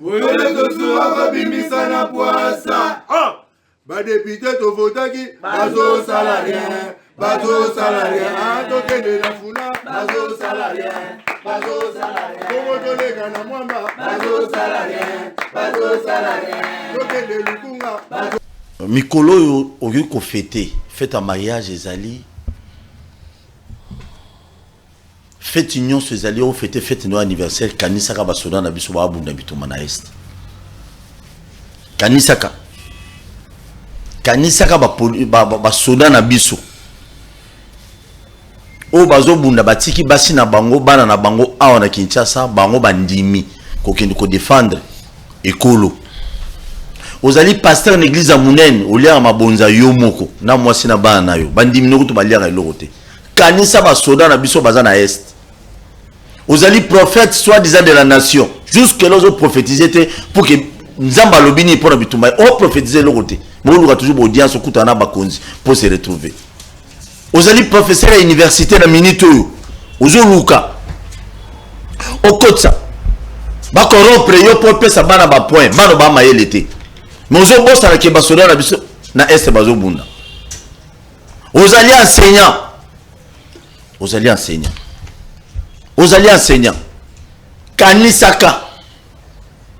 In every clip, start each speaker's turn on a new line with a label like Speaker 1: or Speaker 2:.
Speaker 1: Wele tosura kabimisa na poasa. Ba député to votaki bazo salarien. Bazo salarien. Tokende na funa bazo salarien. Bazo salarien. Komo tolega na mwamba bazo salarien. Bazo salarien. Tokende lukunga bazo.
Speaker 2: Mikolo yo oyo ko fêter. Fête à mariage ezali. Fête union ezali o fêter fête no anniversaire kanisaka basoda na biso ba abunda bituma na est. Kanisaka ba soda na biso. O bazo bunda batiki basi na bango bana na bango awa na Kinshasa bango bandimi ko kende ko défendre ekolo. Ozali pasteur na église munene olia mabonza yo moko na mwasi na bana na yo bandimi no to balia eloko te. Kanisa ba soda na biso baza na est. Ozali prophète soi-disant de la nation. Jusque là os prophétiser pour que Nzamba lobini pour bitumba o prophétiser le côté. Bon nous toujours audience okutana bakonzi pour se retrouver. Ozali professeur à l'université na minute ozoluka. Okotsa. Ba corrompre yo pour pesa bana ba point, bana ba mayelete. Mais ozo bossa na ke basoda na biso na est bazo bunda. Ozali enseignant. Ozali enseignant. Ozali enseignant. Kanisaka.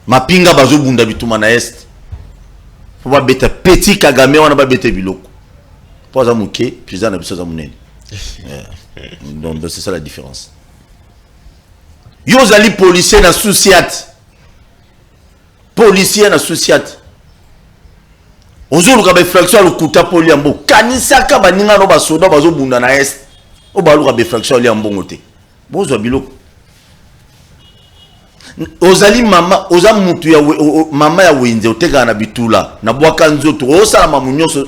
Speaker 2: Mapinga bazo bunda bituma na est. Faut pas beta petit Kagame wana ba beta biloko. Pas za muke, puis na biso za munene. Donc c'est ça la différence. Yo ozali policier na souciat. Policier na souciat. Ozolu ka be fraction lukuta poliambo. Kanisaka baninga no basoda bazo bunda na est. O balu ka be fraction liambo te. Bozo biloko. Ozali mama, oza mutu ya mama ya wenze oteka na bitula na bwaka nzoto osala mamunyoso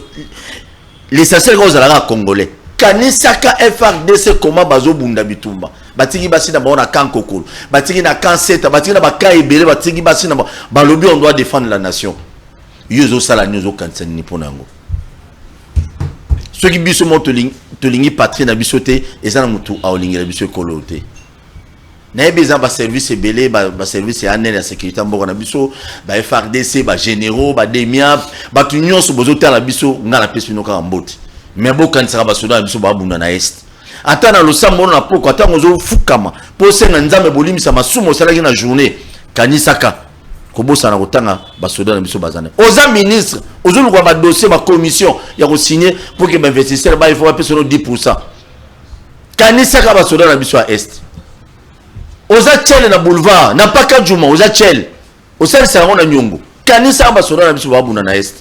Speaker 2: l'essentiel ko ozala congolais. Kanisaka FRDC koma bazo bunda bitumba. Batiki basi na baona kankokolo. Batiki na kanseta, batiki na baka ebele, batiki basi na balobi on doit défendre la nation. Yozo sala nyozo kansani ni ponango. Ceux qui biso mo tolingi patrie na bisote ezana mutu a olingi na biso kolote. Na besoin ba service belé ba service anel la sécurité mboko na biso ba FRDC ba généraux ba demia ba union so bozo tala biso ngala pesi no ka mboti mais bo kan sera ba soda biso ba bunda na est atana lo sambo na poko atanga zo fukama po senga nzambe bolimisa masumo salaki na journée kanisaka ko bosa na kotanga ba soda na biso bazana oza ministre ozulu kwa ba dossier ba commission ya ko signer pour que ba investisseur ba il faut payer 10%. Kanisaka ba soda na biso à est. Oza tchele na boulevard na paka juma oza tchele osali sango na nyongo kanisa ba soda na biso babuna na est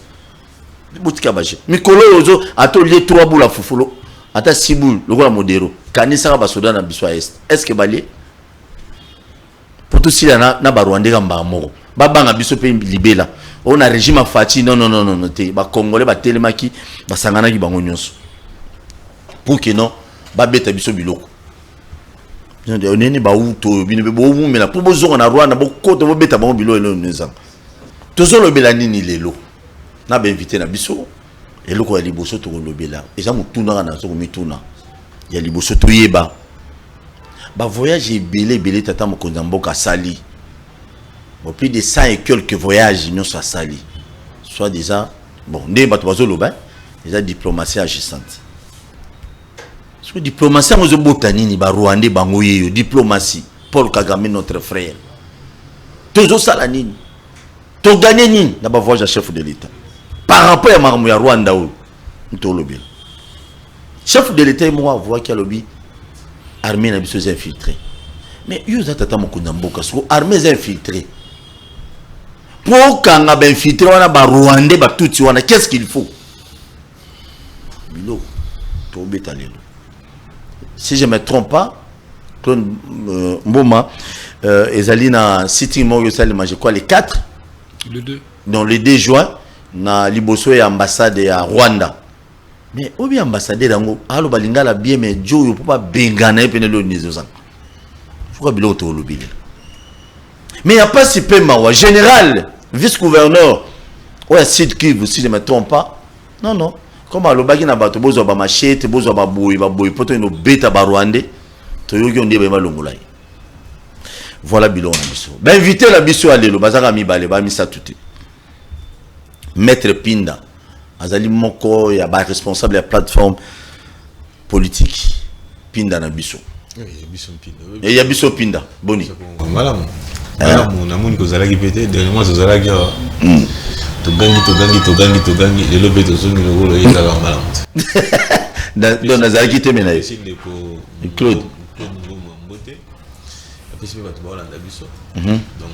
Speaker 2: butika baje mikolo ozo ato lié 3 boules fufulo ata 6 boules lokola modero kanisa ba soda na biso est que balé pour tout sila na ba rwandais kamba moko babanga biso pe libela on a régime fati non te ba congolais ba telemaki ba sangana ki bango nyonso pour que non ba beta biso biloko. On est ba uto bino be bo mumela po bozo na Rwanda bo kote bo beta bango bilo elo neza tozo lobela nini lelo na ba invité na biso eloko ya liboso to lobela eza mutuna na so mituna ya liboso to yeba ba voyage belé tata mokonza mboka sali bon plus de 100 et quelques voyages non so sali soit déjà bon ndé bato bazo loba déjà diplomatie agissante. Parce que diplomatie nous botanini ba Rwandais bango yeyo diplomatie Paul Kagame notre frère. Tozo salanini. To gagner nini na ba voyage chef de l'état. Par rapport à Marmu ya Rwanda ou ntolobi. Chef de l'état moi voit qu'il lobby armée na biso infiltré. Mais yo za tata mokunda mboka so armée infiltré. Pour kanga ba infiltré wana ba Rwandais ba tuti wana qu'est-ce qu'il faut? Bilo to betalelo. Si je ne me trompe pas, Mboma, Ezalina City Moyo Salima, je crois les 4.
Speaker 3: Le 2.
Speaker 2: Non, le 2 juin, na Liboso et ambassade à Rwanda. Mais où bien ambassadeur d'Ango, allo balingala bien mais Joe yo pas bengana penelo nizozan. Pourquoi bilo to lobile? Mais il y a pas si peu mawa général, vice-gouverneur, ouais Sud Kivu si je ne me trompe pas. Non. Comme à l'obagi na bato bozo ba machete bozo ba boy poto no beta ba Rwandais to yogi on deba malongolai. voilà bilon na biso ba invité la biso alelo bazaka mibale ba misa tuti maître Pinda azali moko ya ba responsable ya plateforme politique Pinda na biso et ya biso Pinda boni
Speaker 3: malamu na moni ko zalaki pété dernièrement zo zalaki togangi lelo beto zongi lokolo yezaka malamu
Speaker 2: dans nazalaki te mena yo Claude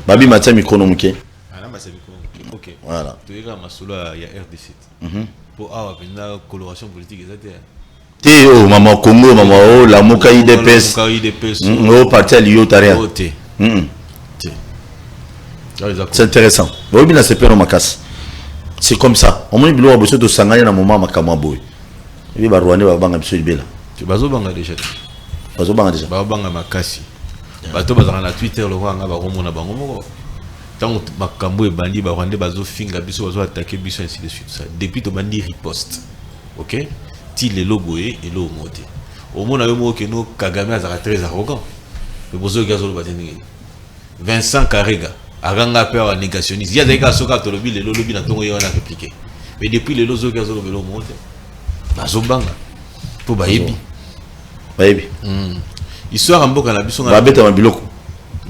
Speaker 2: babi matia mikono muke
Speaker 3: ok
Speaker 2: voilà
Speaker 3: toyeka masolo ya RDC pour avoir une coloration politique exacte
Speaker 2: te o mama Congo mama o la moka IDPS o parti allié taria c'est intéressant bobi na sepero makas c'est comme ça on moni bilo boso to sanganya na mama makama boy ebi ba Rwanda ba banga biso libela
Speaker 3: bazo banga déjà ba banga makasi bato bazaka na Twitter lo nga ba komona bango moko tant makambo e bandi ba Rwanda bazo finga biso bazo attaquer biso ainsi de suite ça depuis to bandi riposte OK ti le logo et lo moté au mona yo mo ke no Kagame azaka très arrogant le bozo gazo lo bateni Vincent Karega aganga pe wa négationniste ya deka soka to lobi le lobi na tongo yo na répliquer mais depuis le lozo gazo lo belo moté bazo banga to bayebi histoire en boka na biso
Speaker 2: na beta mabiloko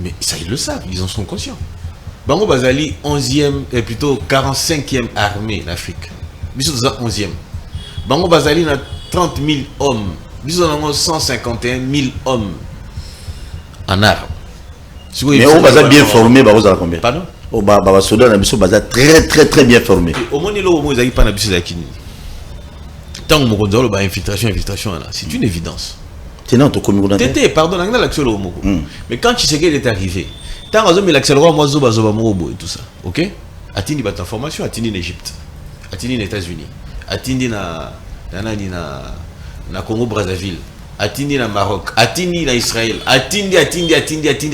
Speaker 3: mais ça ils le savent ils en sont conscients bango bazali 11e et plutôt 45e armée d'Afrique biso za 11e bango bazali na 30 000 hommes biso na 151 000 hommes en armes
Speaker 2: mais on va bien formé ba oza combien
Speaker 3: pardon
Speaker 2: o ba soda na biso baza très bien formé
Speaker 3: au moni lo mo ezali pa na biso za kini tant mo konzolo ba infiltration là c'est une évidence
Speaker 2: Tété,
Speaker 3: pardon, mais quand Tshisekedi est arrivé, tant que j'ai l'accéléré, moi, et tout ça, ok? Atini bat information, Atini l'Égypte, Atini les États-Unis, Atini na Congo Brazzaville, Atini na Maroc, Atini na Israël, Atini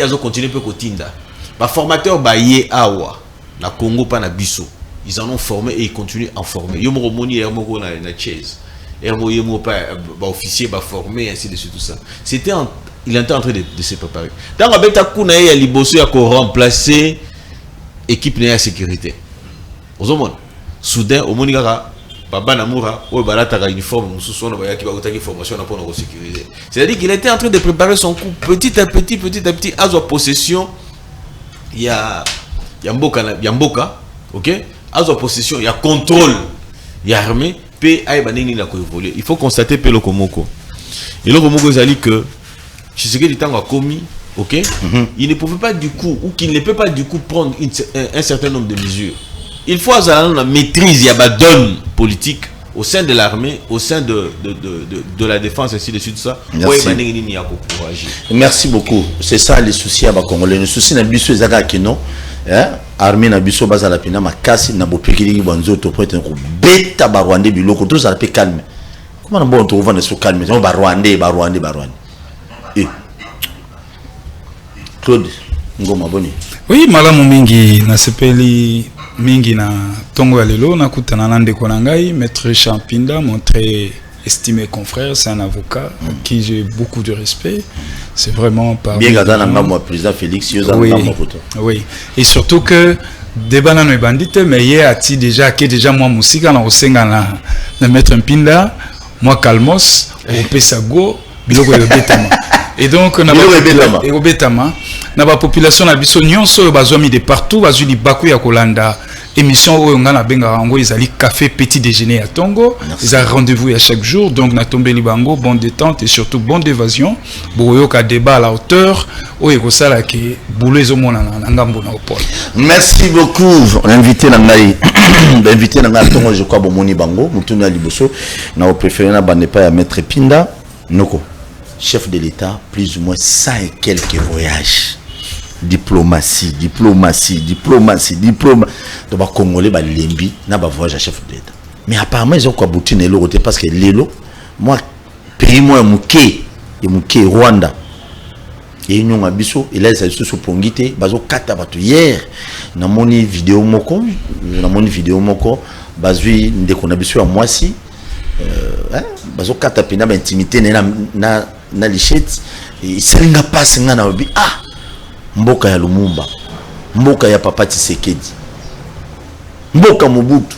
Speaker 3: azo continuer peu kotinda. Ba formateur ba ye awa na Congo pas na biso, ils en ont formé et ils continuent à en former. Yo mo moni ermoko na Chase. Officier formé ainsi de suite tout ça c'était il était en train de se préparer dans la bête kuna ya liboso ya ko remplacer équipe de sécurité ozomona soudain au monika baba namura o balata ka uniforme mususu na bayaki ba utaki formation na pour sécuriser c'est-à-dire qu'il était en train de préparer son coup petit à petit à sa possession ya mboka OK à sa possession il y a contrôle il y a armée. Il faut constater que le Komoko. Et le Komoko dit que Tshisekedi a commis, ok, il ne pouvait pas du coup, ou qu'il ne peut pas du coup prendre un certain nombre de mesures. Il faut avoir la maîtrise, il y a une donne politique au sein de l'armée, au sein de la défense, ainsi de suite, ça.
Speaker 2: Merci beaucoup. C'est ça les soucis à Congolais. Les soucis n'a biso ezaka kino, armée na biso bazala pina makasi na bopekili banzo to pote ko beta ba Rwanda biloko tout ça peut calme. Comment on bon trouver sur calme, ba Rwanda. Et Claude ngoma boni.
Speaker 4: Oui, malamu mingi na sepeli mingi na tongo ya lelo na kutana na ndeko na ngai maître Champinda, mon très estimé confrère, c'est un avocat à qui j'ai beaucoup de respect. C'est vraiment pas
Speaker 2: bien gardé dans le président Félix
Speaker 4: oui, et surtout que débat na bandite mais hier a-t-il déjà que déjà moi musique na osenga na maître Mpinda moi Calmos au Pesago biloko yo betama. Et donc na ba population na biso nyonso bazwami de partout bazwi li baku ya kolanda émission oyo nga na benga rango ezali café petit déjeuner à Tongo. Ils ont rendez-vous à chaque jour, donc na tombé libango bonne détente et surtout bonne évasion boyo ka débat à la hauteur oyo ko sala ke boulot ezomona na ngambo na opol.
Speaker 2: Merci beaucoup l'invité na ngai l'invité na ngai Tongo je crois bomoni bango mutuna liboso na o préféré na bande pas ya maître Pinda noko chef de l'État plus ou moins 100 et quelques voyages. Diplomatie. Donc, les Congolais, les n'a pas voyage à chef de l'État. Mais apparemment, ils ont quoi bouti ne l'autre parce que l'élo, moi, pays moi, mouké, Rwanda. Et ils ont abisso, et là, ils sont sur Pongité, bazo kata batu hier, na moni vidéo moko, bazui, ndeko na biso à moi si, bazo kata pena ba intimité na lichette, et ça n'a pas, c'est na obi, mboka ya Lumumba, mboka ya Papa Tshisekedi, mboka Mobutu,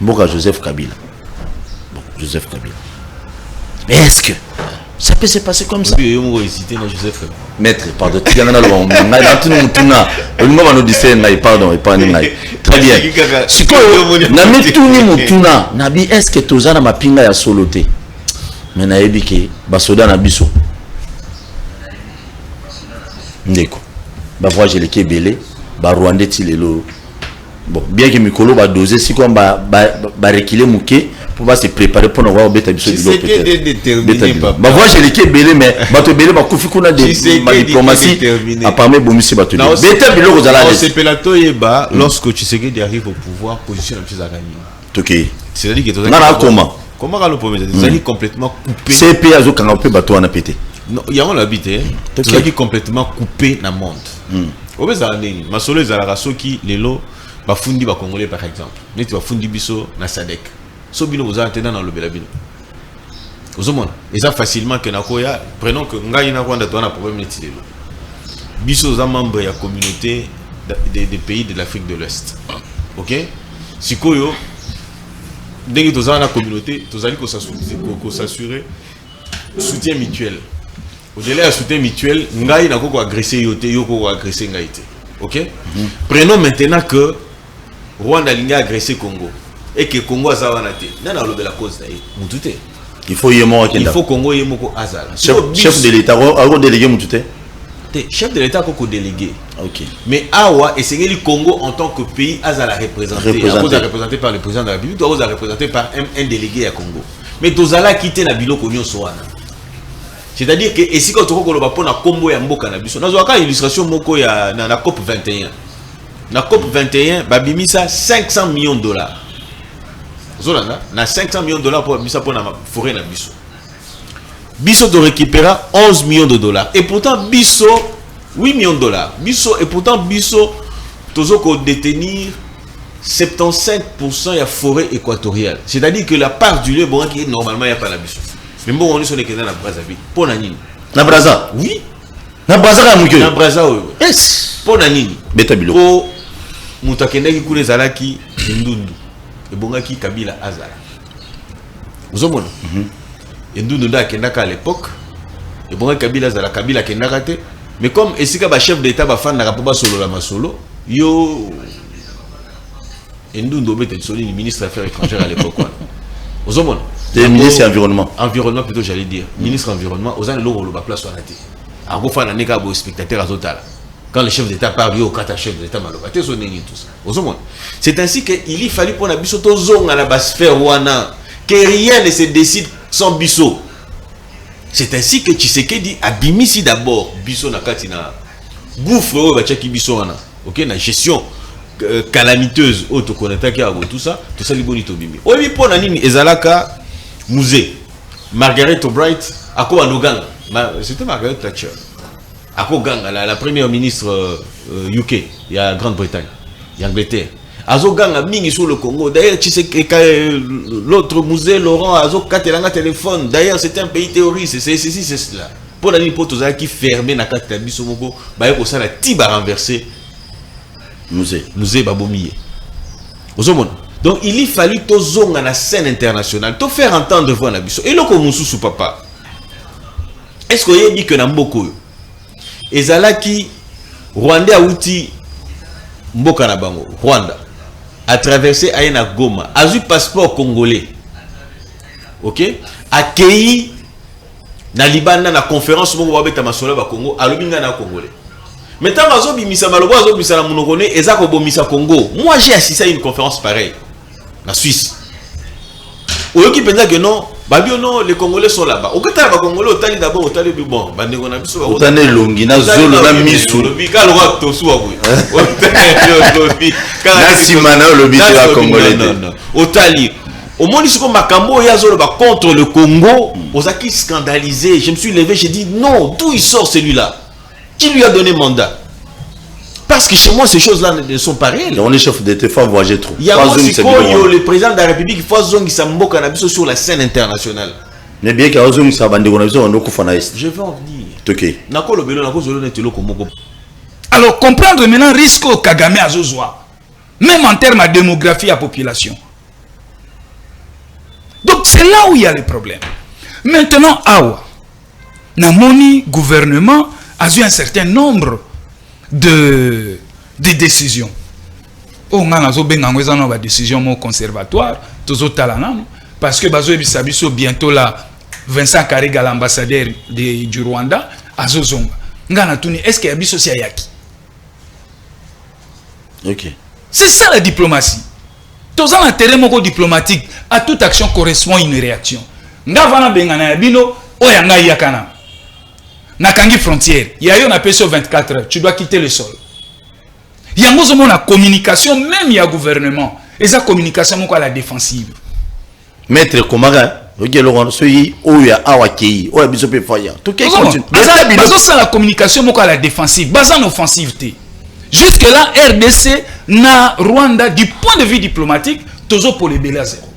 Speaker 2: mboka Joseph Kabila. Bon, Joseph Kabila. Mais est-ce que ça peut se passer comme ça? Maître, pardon, très bien. Nabi, est-ce que Tozana Mapinga ya soloté? Mais naebi ke basoda na biso. Ndeko. Ba voyage le Kébélé, ba Rwandais tilelo. Bon, bien que Mikolo va doser si comme ba reculer mouké pour se préparer pour avoir beta biso de l'autre peut-être. Ba voyage le Kébélé mais bato belé ba kufi kuna de diplomatie à parmi bomisi bato. Beta bilo kozala.
Speaker 3: C'est pelato yeba lorsque Tshisekedi arrive au pouvoir position la plus à gagner.
Speaker 2: OK.
Speaker 3: C'est-à-dire que
Speaker 2: Nana comment
Speaker 3: le premier c'est complètement coupé.
Speaker 2: CP azo kanga pe bato wana pété.
Speaker 3: Non, il y a on l'habité, c'est complètement coupé na monde. Obeza nini, masolo ezalaka soki lelo bafundi ba congolais par exemple. Neti bafundi biso na SADC. So bino vous entendez dans le belabino. Ozomona, eza facilement que nakoya, prenons que ngai na Rwanda to na problème neti lelo. Biso za membre ya communauté des pays de l'Afrique de l'Ouest. OK? Sikoyo ndenge tozana na communauté, tozali ko s'assurer soutien mutuel. Au-delà du soutien mutuel, ngai na ko agresser yote, yoko agresser ngai te. OK? Prenons maintenant que Rwanda linga agresser Congo et que Congo azawana te. Nana lobe la cause nae, mutute.
Speaker 2: Il faut yemo akenda.
Speaker 3: Il faut Congo yemo ko azala.
Speaker 2: Chef de l'état a délégué mutute.
Speaker 3: Chef de l'état ko délégué.
Speaker 2: OK.
Speaker 3: Mais awa et c'est le Congo en tant que pays azala représenté par le président de la République, doit représenté par un délégué à Congo. Mais tozala quitter na biloko nyonso wana. C'est-à-dire que et si quand on va pour na combo ya mboka na biso nazwaka illustration moko ya na COP 21 na COP 21 babimisa 500 millions de dollars zolanda na 500 millions de dollars pour babimisa pour na forêt na biso de récupérer 11 millions de dollars et pourtant biso 8 millions de dollars biso et pourtant biso tozoko détenir 75% ya forêt équatoriale, c'est-à-dire que la part du lieu bon qui normalement y a pas la biso. Mais bon, on est sur les questions de Brazzaville. Pour Nanini.
Speaker 2: Na Brazza?
Speaker 3: Oui.
Speaker 2: Na Brazza ka mukyo.
Speaker 3: Na Brazza oui.
Speaker 2: Yes.
Speaker 3: Pour Nanini.
Speaker 2: Beta bilo.
Speaker 3: Pour mutakenda ki kule zalaki ndundu. E bonga ki Kabila azala. Vous avez vu? Ndundu nda kendaka à l'époque. E bonga Kabila azala Kabila kendaka te. Mais comme esika ba chef d'état ba fan na rapoba solo la masolo, yo ndundu beta soli ministre des Affaires étrangères à l'époque. Vous avez vu?
Speaker 2: Le ministre environnement.
Speaker 3: Environnement plutôt j'allais dire. Ministre environnement, aux années l'eau la place sur la tête. À vous faire un écart aux spectateurs à Zotal. Quand le chef d'État parle, il y a quatre chefs d'État malobaté, tout ça. C'est ainsi qu'il y fallu pour la bisoto zone à la base faire wana que rien ne se décide sans biso. C'est ainsi que Tshisekedi a bimisi d'abord biso na katina gouffre au bachaki biso wana. OK, la gestion calamiteuse auto connaître qui a tout ça li bonito bimi. Oui pour nani ezalaka musée Margaret Albright ako anoganga. C'était Margaret Thatcher. Ako ganga la première ministre UK, il y a Grande-Bretagne, il y a Angleterre. Azo ganga mingi sur le Congo. D'ailleurs, tu sais que l'autre musée Laurent Azo katelanga téléphone. D'ailleurs, c'était un pays terroriste, c'est ceci, c'est cela. Pour la potoza qui fermé na kata biso moko, ba ko sala tiba renverser musée babomiye. Ozomona. Donc il y fallu to zonga na scène internationale, to faire entendre voix na biso. Et loko mususu papa. Est-ce que y dit que na mboko yo ezalaki Rwanda outi mboka na bango Rwanda a traversé Aena Goma, a eu passeport congolais. OK? Accueilli na Libana na conférence moko ba beta masola ba Congo, alobinga na congolais. Maintenant bazo bimisa malobo bazo bimisa na monokone ezako bomisa Congo. Moi j'ai assisté à une conférence pareille en Suisse. Oyoki penza que non, babio non, les Congolais sont là-bas. Au kata ba Congolais otali d'abord otali bon, bande ngona biso ba
Speaker 2: otane longi na zolo na misu.
Speaker 3: Le bika lo wa to suwa boy. Otali
Speaker 2: na simana le bika la Congolais.
Speaker 3: Non. Otali au moins ce qu'on makambo ya zolo ba contre le Congo, osaki scandalisé. Je me suis levé, j'ai dit non, d'où il sort celui-là? Qui lui a donné mandat? Parce que chez moi, ces choses-là ne sont pas réelles.
Speaker 2: On est chef d'État, il faut voyager trop.
Speaker 3: Il y a le président de la République, il faut zongi sambo cannabis sur la scène internationale.
Speaker 2: Mais bien qu'il y a zongi sa bande cannabis, on doit faire.
Speaker 3: Je vais en venir.
Speaker 2: Ok.
Speaker 3: Nako le belo, nako zolo netelo komoko.
Speaker 4: Alors, comprendre maintenant le risque au Kagame à Zozwa, même en termes de démographie et de population. Donc, c'est là où il y a le problème. Maintenant, Awa, Namoni, gouvernement, a eu un certain nombre de décisions. On a des décisions conservatoires, parce que bientôt là, Vincent Karega, l'ambassadeur du Rwanda, a Zozonga. Est-ce qu'il y a des Yaki?
Speaker 2: Ok.
Speaker 4: C'est ça la diplomatie. Dans un terrain diplomatique, à toute action correspond une réaction. Ngavana bengana bino, oyanga yakana. Nakangi frontière, il y a eu un appel sur 24 heures, tu dois quitter le sol. Il y a une communication, même il y a gouvernement. Et ça communication à la défensive.
Speaker 2: Maître Komaga,
Speaker 4: ça la communication à la défensive, basée en offensivité. Jusque là, RDC na Rwanda, du point de vue diplomatique, toujours pour les belés à zéro.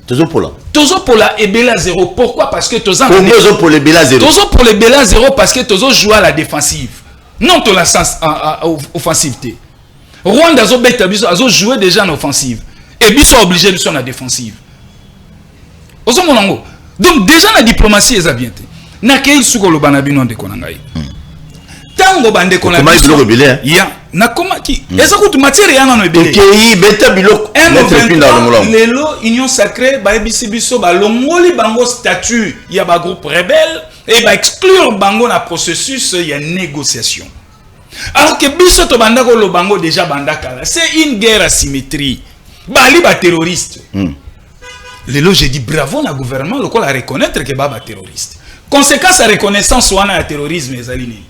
Speaker 2: Toujours pour là.
Speaker 4: Toujours pour la belés à zéro. Pourquoi? Parce que toujours
Speaker 2: pour les belés à zéro.
Speaker 4: Toujours pour les belés à zéro parce que toujours jouer à la défensive. Non, pour la offensivité. Rwanda a joué déjà en offensive. Et ils sont obligés de jouer en défensive. Donc déjà la diplomatie est bien. Nakeil suko lo banabino de konangai. Tango bande konangai.
Speaker 2: Comment ils sont rebellés?
Speaker 4: Ya, na koma ki. Eza kutu matière yana no rebellé.
Speaker 2: OK, beta biloko.
Speaker 4: Lelo union sacrée ba ebisi biso ba longoli bango statut ya ba groupe rebelle et ba exclure bango na processus ya négociation. Alors que biso to banda ko lo bango déjà banda kala. C'est une guerre asymétrie. Bali ba terroriste. Lelo, j'ai dit bravo au gouvernement, le quoi la reconnaître que baba terroriste. Conséquence à reconnaissance ouana à terrorisme les alignés.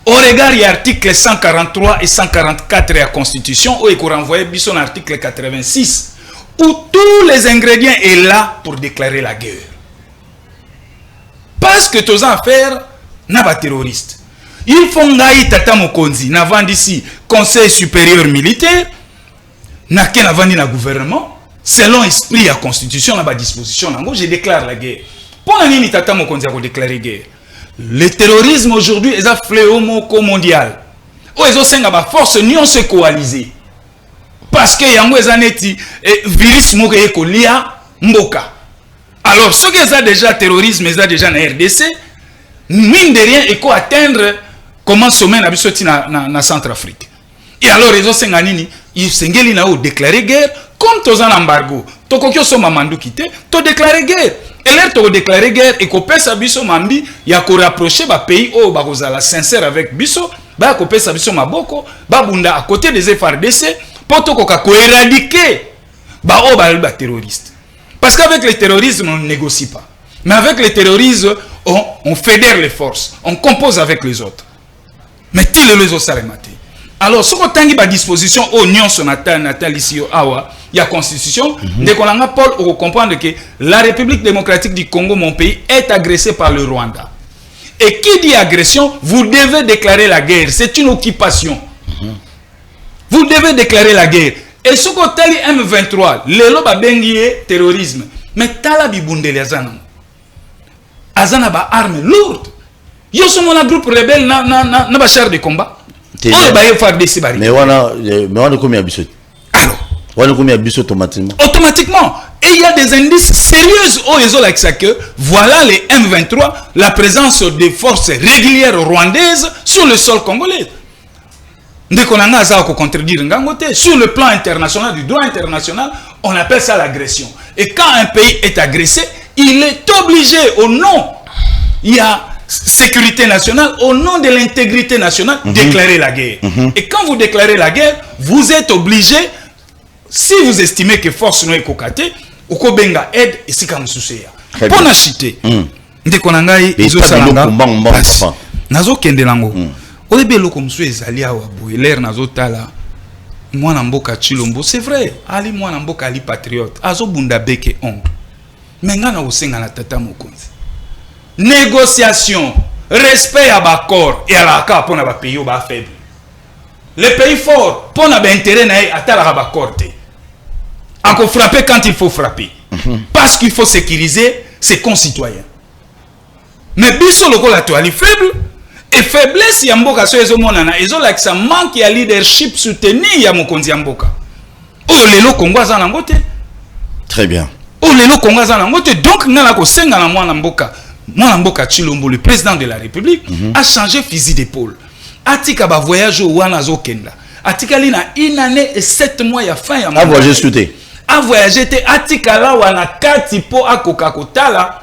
Speaker 4: Au regard il y a article 143 et 144 de la Constitution où il faut renvoyer son article 86 où tous les ingrédients sont là pour déclarer la guerre. Parce que tous affaires n'a pas terroriste. Il faut ngaï tata mokonzi n'avant d'ici Conseil supérieur militaire n'a qu'un avant dit na gouvernement. Selon l'esprit de la Constitution, la disposition, je déclare la guerre. Pour la nuit, tata mokonzi a déclaré guerre. Le terrorisme aujourd'hui est un fléau mondial. Où ils ont une force union se coaliser. Parce que yango est un virus mokolia mboka. Alors ceux qui ont déjà terrorisme, ils ont déjà na RDC, mine de rien, ils peuvent atteindre comment sommet na Centrafrique. Et alors ils ont ils déclaré guerre. Comme tu as un embargo, tu as mandu quitté, tu as déclaré guerre. Et là, tu as déclaré guerre et tu as dit que tu as rapproché le pays où tu es sincère avec Bisso, tu as dit à côté des FRDC pour éradiquer les terroristes. Parce qu'avec le terrorisme, on ne négocie pas. Mais avec le terrorisme, on fédère les forces, on compose avec les autres. Mais qui les autres s'arrêtent? Alors, si on a une disposition au Nyon Natal ici au Awa, il y a constitution, dès qu'on a Paul, on comprend que la République démocratique du Congo, mon pays, est agressée par le Rwanda. Et qui dit agression, vous devez déclarer la guerre. C'est une occupation. Vous devez déclarer la guerre. Et ce qu'on a M23, les lobes bengi terrorisme. Mais tala bibundele azana. Azana ba arme lourde. Yo sommes un groupe rebelle na ba char de combat.
Speaker 2: Mais on a combien de
Speaker 4: alors,
Speaker 2: on a combien de automatiquement?
Speaker 4: Automatiquement. Et il y a des indices sérieux au réseau like ça que voilà les M23, la présence des forces régulières rwandaises sur le sol congolais. Dès qu'on a ça contredire sur le plan international, du droit international, on appelle ça l'agression. Et quand un pays est agressé, il est obligé au nom, il y a sécurité nationale, au nom de l'intégrité nationale, déclarer la guerre. Et quand vous déclarez la guerre, vous êtes obligé, si vous estimez que force n'est kokate, ou ko benga aide et si comme soucia. Pour n'achiter. Dès qu'on a ils ont salanga. Nazo kende lango. Olebe loko msou ezali awa boye l'air nazo tala. Mwana mboka chilombo, c'est vrai. Ali mwana mboka ali patriote. Azo bunda beke ongle. Mengana osenga na tata mokonzi. Négociation, respect à l'accord et à la pour les pays faibles. Les pays forts, pour les intérêts à l'accord. Encore frapper quand il faut frapper. Parce qu'il faut sécuriser ses concitoyens. Mais biso le la toile faible et faiblesse ya mboka so ezomonana ezolakisa manque ya leadership soutenu ya mokonzi ya mboka oyo lelo Congo aza nango te.
Speaker 2: Très bien.
Speaker 4: oyo lelo Congo aza nango te. Donc ngala kosenga na mwana mboka Tshilombo, le président de la République, a changé fusil d'épaule. Atika ba voyage au wana azokenda. Atika li na 1 année et 7 mois ya fin ya
Speaker 2: A voyagé souté.
Speaker 4: A voyagé te atika la wana kati po akoka kotala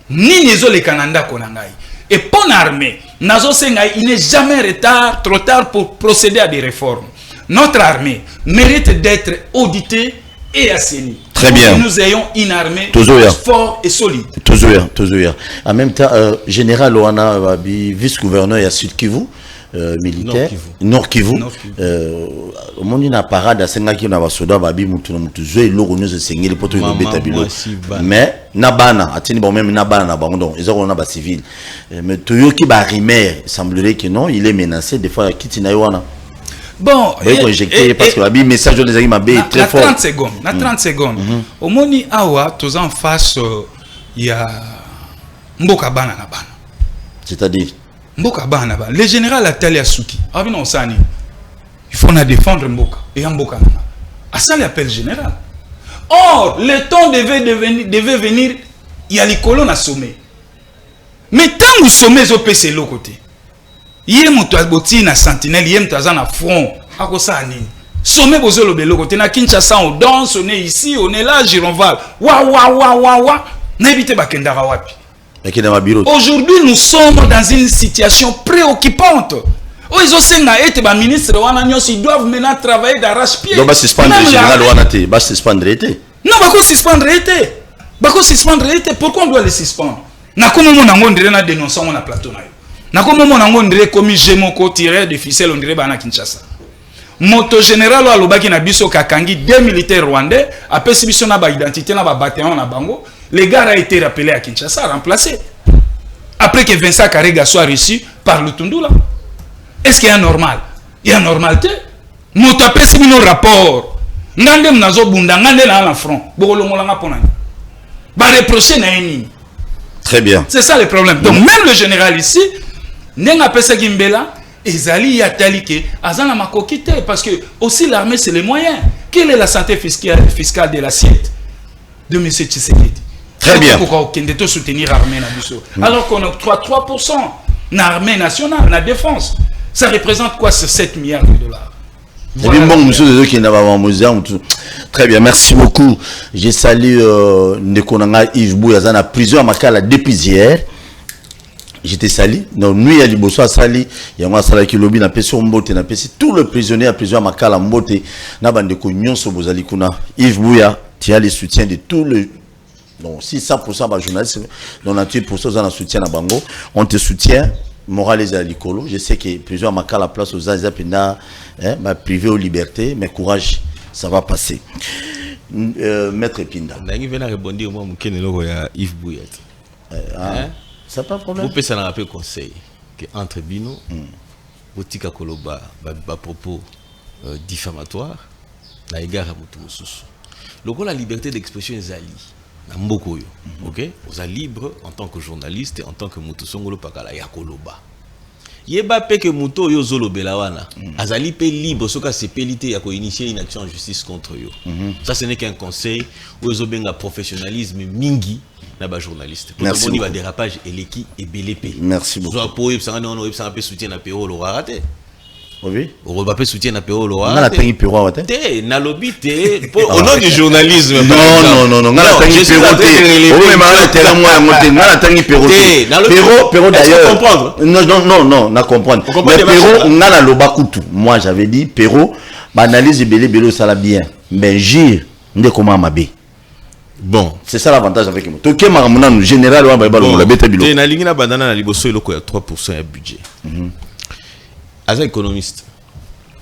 Speaker 4: nini ezoleka na ndako na ngai. Et pour l'armée, il n'est jamais trop tard pour procéder à des réformes. Notre armée mérite d'être auditée et assainie.
Speaker 2: Très bien.
Speaker 4: Que nous ayons une armée forte et solide.
Speaker 2: Toujours. En même temps, général Oana, vice-gouverneur, il y a Sud Kivu, militaire. Nord Kivu. Au monde, il y a parade à Sengaki, on a soda, babi, mutu, zoé, l'eau, nous, c'est sengé, le poteau, il y a bêta bilo. Mais, Nabana, atini, bon, même Nabana, donc, ils ont un civil. Mais, Toyo qui va rimer, il semblerait que non, il est menacé, des fois, Kitina Yoana.
Speaker 4: Bon,
Speaker 2: parce que le message de les Mabé est très fort.
Speaker 4: 30 secondes, 30 secondes. Au moni awa, tous en face, il y a Mboka Bana na Bana.
Speaker 2: C'est-à-dire
Speaker 4: Mboka Bana Bana. Le général Atali Asuki, Abino Sani, il faut na défendre Mboka et Mboka Nana. À ça l'appel général. Or, le temps devait venir, il y a les colonnes à sommet. Mais tant que sommet est au PC l'autre côté. Yé moto aboti na sentinelle yé moto aza na front akosa nini sommet bozolo belo côté na Kinshasa on danse on est ici on est là Gironval wa na éviter bakendara wapi aujourd'hui nous sommes dans une situation préoccupante oh ils ont senga ete ba ministre wana nyos ils doivent maintenant travailler d'arrache-pied
Speaker 2: donc ba suspendre général wana te ba suspendre été
Speaker 4: non bako suspendre été pourquoi on doit les suspendre na komo mona ngondire na dénoncer on na plateau na yo na comme mon ango ndire komi jemoko tiré de ficelle on dirait bana Kinshasa moto général wa lobaki na biso kakangi 2 militaires rwandais après biso na ba identité na ba bataillon na bango les gars a été rappelé à Kinshasa remplacé après que Vincent Karega soit reçu par le Tundula. Est-ce qu'il y a normal? Il y a normalité moto après si bino rapport ngande mnazo bunda ngande na la front bokolongola nga pona ba reprocher na nini.
Speaker 2: Très bien.
Speaker 4: C'est ça le problème. Donc même le général ici Nenga pesa Gimbela, ezali yatalike, azana makokite parce que aussi l'armée c'est les moyens. Quelle est la santé fiscale de l'assiette de M. Tshisekedi?
Speaker 2: Très bien.
Speaker 4: Pourquoi on soutenir l'armée alors qu'on octroie 3% dans l'armée nationale, la défense. Ça représente quoi ce 7 milliards de dollars?
Speaker 2: Voilà. Très bien, merci beaucoup. J'ai salué Nekonanga Yves Bouyazana plusieurs makala depuis hier. J'étais sali, non, nous il y a du bosso à sali, il y a un sali qui lobby n'a pas sur mbote, n'a pas tous les prisonniers à plusieurs makala mbote, n'a pas de cognon sur Bozali Kuna. Yves Bouya, tu as le soutien de tous les, non, 600% de journalistes, 98% dans le soutien à Bango, on te soutient, moral et à l'icolo. Je sais que plusieurs makala place aux Azapina, ma privé aux libertés, mais courage, ça va passer. Maître Pinda.
Speaker 3: Il vient répondre au moment où Yves Bouya.
Speaker 2: Ça pas problème.
Speaker 3: Vous pouvez s'en rappeler conseil que entre Bino, Botika Koloba, ba propos diffamatoires, na égard à Mutumosusu. Donc la liberté d'expression est ali, na mboko yo, ok? Vous êtes libre en tant que journaliste et en tant que Mutusongolo Pakala ya Koloba. Yeba pe que Muto yo zolo belawana, azali pe libre soka se pelité ya ko initier une action en justice contre yo. Ça ce n'est qu'un conseil où ils ont bien un professionnalisme mingi. Journaliste.
Speaker 2: Merci beaucoup.
Speaker 3: Il y a dérapage et l'équipe est belépé.
Speaker 2: Merci beaucoup.
Speaker 3: Soit pour ça on a peu soutien à PO le raté.
Speaker 2: Oui.
Speaker 3: On va pas soutien à PO le raté.
Speaker 2: On a la tangi PO raté.
Speaker 3: Té na lobby té au nom du journalisme.
Speaker 2: Non. On a la tangi PO té. Oh mais ma terrain moi monter. On a la tangi PO té. PO d'ailleurs. Comprendre. Non, na comprendre. Mais PO on a la lobakutu. Moi j'avais dit PO analyse belé ça la bien. Mais gire ndé comment mabé.
Speaker 3: Bon,
Speaker 2: c'est ça l'avantage avec moi. Toké maramuna nous général wa ba la beta bilo.
Speaker 3: Na lingina bandana na liboso eloko ya 3% ya budget. As un économiste.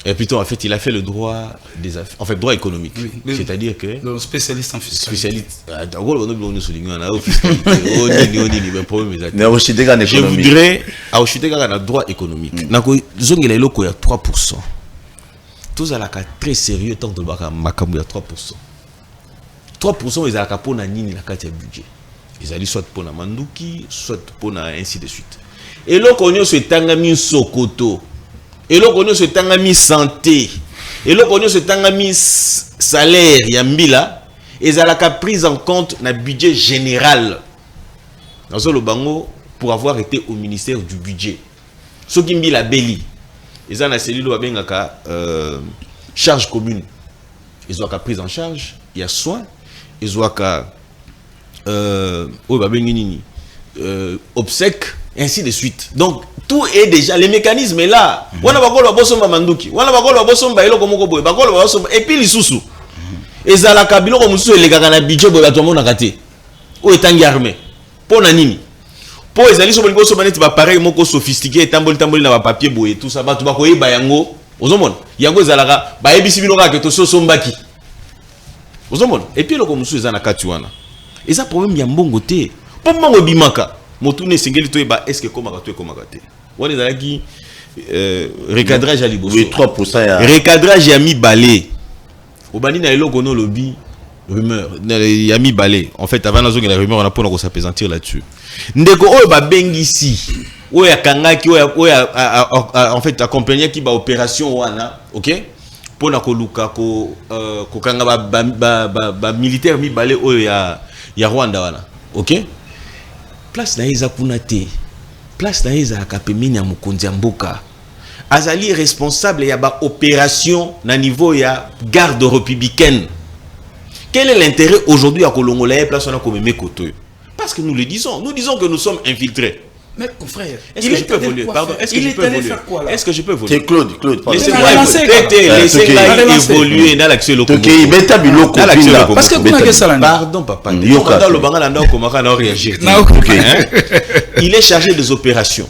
Speaker 3: Et plutôt en fait, il a fait le droit des affaires, en fait droit économique. Oui, c'est-à-dire que
Speaker 4: le spécialiste en fiscalité.
Speaker 3: Spécialiste. Je voudrais acheter un droit économique. Nako zongela eloko ya 3%. Tous à la cas très sérieux tant de makambu ya 3%. 3% ils ont pour na nini la carte budget. Ils allaient soit pour na manduki, soit pour na ainsi de suite. Et là, on se tangami sokoto. Et là, on se tangami santé. Et là, on se tangami salaire. Yambila. Et ça a prise en compte dans le budget général. Dans le bango, pour avoir été au ministère du budget. Ce qui me la belli. Ils ont la cellule charge commune. Ils ont prise en charge. Il y a soins. Ils ont obsèques. Ainsi de suite. Donc, tout est déjà, les mécanismes est là. Et puis, les sous-sous. Et ça, la cabine, comme vous les gars, dans le budget, vous avez tout le monde à rater. Où est en armé? Pour Nanini. Pour les alliés, sur le niveau, pareil, moko sophistiqué, tambol na papier, boye, tout ça, tu vas koye, bayango. Ozomon. Yango Zalara, baebi binoka, que to so sombaki. Ozomon. Et puis, le comme vous êtes en Katuana. Et ça, problème, il y a un bon côté. Pour moi, bimaka. Motoune singeli to eba est-ce que comme raté on est qui recadrage à liboso
Speaker 2: 3% ya
Speaker 3: recadrage ya mi balé obani na eloko no lobby rumeur ya mi balé en fait avant nazo que la rumeur on a pour nous s'apaisantir là-dessus ndeko oyo ba bengisi oyo akangaki oyo en fait accompagner qui ba opération wana OK pour na koluka ko kanga ba militaire mi balé oyo ya Rwanda wana OK. Place na eza kunate. Place na eza akapemini ya mukonzi ya mboka. Azali responsable ya ba opération na niveau ya garde républicaine. Quel est l'intérêt aujourd'hui à Kolongolaye place on a comme Mekoto? Parce que nous le disons, nous disons que nous sommes infiltrés.
Speaker 5: Mais mon frère,
Speaker 3: est-ce que je peux évoluer? Pardon, est-ce que je peux évoluer? Est-ce que je peux évoluer?
Speaker 2: C'est Claude,
Speaker 3: laissez-moi évoluer dans l'accès local.
Speaker 5: Parce que
Speaker 3: pardon papa. Il est chargé des opérations.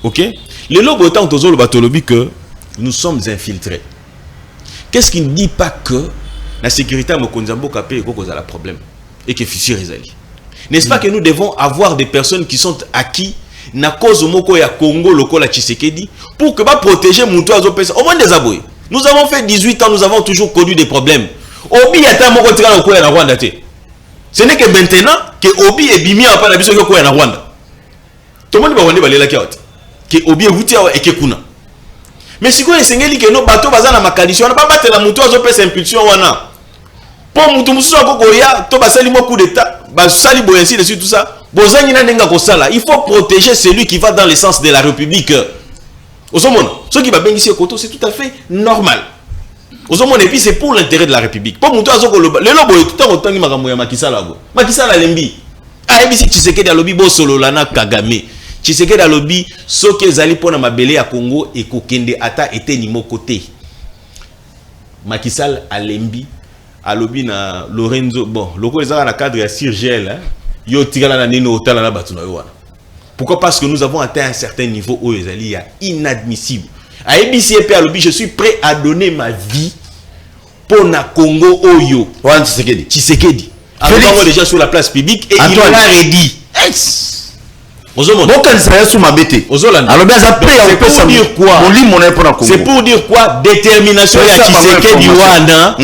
Speaker 3: OK? Le logo autant le batolobi que nous sommes infiltrés. Qu'est-ce qui ne dit pas que la sécurité à Mokonzambo Kapé est cause à la problème et que Fissure Ezali? N'est-ce pas que nous devons avoir des personnes qui sont acquis na cause moko ya Congo lokola Tshisekedi pour que va protéger Moutou Azopesa au moins des aboyés. Nous avons fait 18 ans, nous avons toujours connu des problèmes. Obi yata moko tika lokola na Rwanda te. Ce n'est que maintenant que Obi est bimi en pas biso ko na Rwanda. Tout le monde va rendre balela kiot. Que Obi est wuti et que kuna. Mais si ko esengeli que no bateau bazana makalisho na ba batela Moutou Azopesa impulsion wana. Pour Moutou Moussou Kokoya to basali mo coup d'état, basali boyensi dessus tout ça. Il faut protéger celui qui va dans le sens de la République. Ce qui va bien ici au côté, c'est tout à fait normal. Et puis c'est pour l'intérêt de la République. Pour Moutou Azoko, le lobo est tout autant que Makisala. Makisala Lembi. Ah, et si Tshisekedi a lobby, Bosolo Lana Kagame. Tshisekedi a lobby, ce que Zali pour Mabele à Congo et Kokende Ata était ni mon côté. Makisala a Lembi, a lobby na Lorenzo. Bon, le coup est à cadre à Sirgel. Pourquoi? Parce que nous avons atteint un certain niveau où il est inadmissible. À EBCP, je suis prêt à donner ma vie pour na Congo Oyo. Tshisekedi. Alors déjà sur la place publique et il l'a redit. C'est pour dire quoi? C'est pour dire quoi? Détermination à Tshisekedi Wana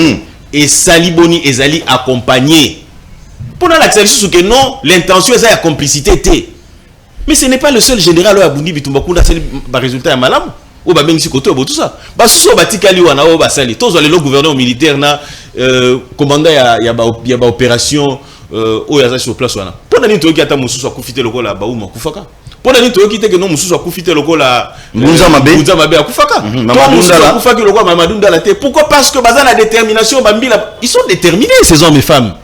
Speaker 3: et Saliboni et Zali accompagnés. Pour l'accès que non, l'intention est la complicité. Mais ce n'est pas le seul général à Bundi Bitumbakunda, c'est le résultat de Malam. Ou bien si côté tout ça. Basso Batikali ou Anao Basali. Tous les gouverneurs militaires na commandant y a opération au Yaza sur place wana. Pour nani to ki ata mususu akufite lokola bauma kufaka. Pour nani to ki te que non mususu akufite lokola Munza Mabe akufaka. Mamadunda akufaki lokola Mamadunda la te. Pourquoi? Parce que bazana détermination bambila, ils sont déterminés ces hommes et femmes.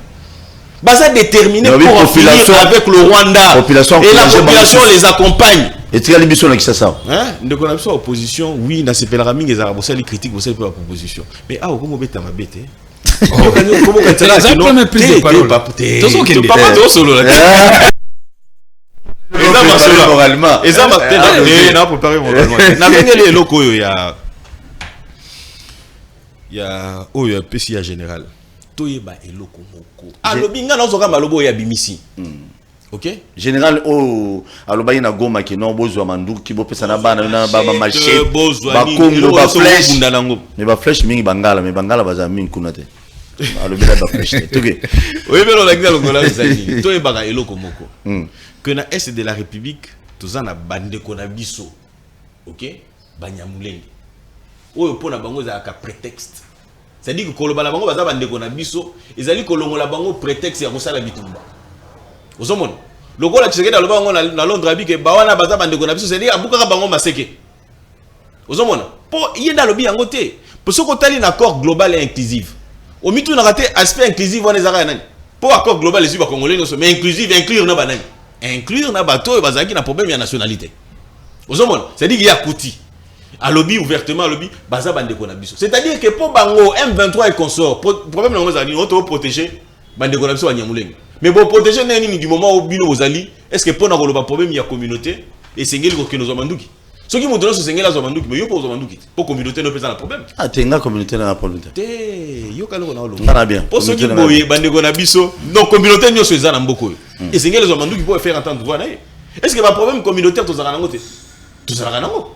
Speaker 3: Baza déterminé pour en finir avec le Rwanda. Et la population les accompagne.
Speaker 2: Et tu as l'émission là qui ça.
Speaker 3: Hein? Donc on a besoin opposition. Oui, na se pela raming les arabes, les critiques, vous savez pour la proposition. Mais ah, comment bête ma bête? Comment quand tu as
Speaker 5: jamais plus de parole.
Speaker 3: Papa toi solo là.
Speaker 2: Moralement.
Speaker 3: Et ça m'a préparé moralement. Na vengeli eloko yo ya oyo PCA général. Toyeba eloko moko. Alobi nga na zoka malobo ya bimisi. OK?
Speaker 2: Général o aloba ina goma ki no bozwa manduki ki bopesa na bana na ba marché. Ba Congo ba flèche. Mais ba flèche mingi bangala, mais bangala baza mingi kuna te. Alobi ba flèche. Toké.
Speaker 3: Oui, mais on a dit longola zali. Toyeba eloko moko. Que na est de la République tous en a bandé qu'on a biso, ok, banyamulenge. Oyo pona bango za ka prétexte. C'est-à-dire que koloba la bango baza bandé qu'on a biso, ils allaient kolongo la bango prétexte ya kosala bitumba. Ozomona. Lokola Tshisekedi aloba bango na Londres abi ke bawana baza bandé qu'on a biso, c'est-à-dire abuka bango maseke. Ozomona. Po yenda lobi yango te. Pour ce qu'on tali un accord global et inclusif. Au milieu on a raté aspect inclusif on les a nani. Pour accord global les Suba congolais mais inclusif inclure na banani. Inclure na bateau et bazaki na problème ya nationalité. Ozomona. C'est-à-dire qu'il y a kouti. À lobby ouvertement à lobby baza bande konabiso. C'est-à-dire que pour bango M23 et consort problème na ngozali on doit protéger bande konabiso wa nyamulenge. Mais pour protéger nani du moment où bino ozali est-ce que pour na koloba problème ya communauté et sengeli ko keno zomanduki. Ce qui montre que c'est la zomanduki mais yo pour zomanduki. Pour communauté no pesa na problème.
Speaker 2: Ah tenga communauté na problème.
Speaker 3: Te yo kalo na olo.
Speaker 2: Ça bien.
Speaker 3: Pour ceux qui boye bande konabiso donc communauté nyo so ezana mboko yo. Et sengeli zomanduki pour faire entendre voix na. Est-ce que va problème communautaire to zana ngote?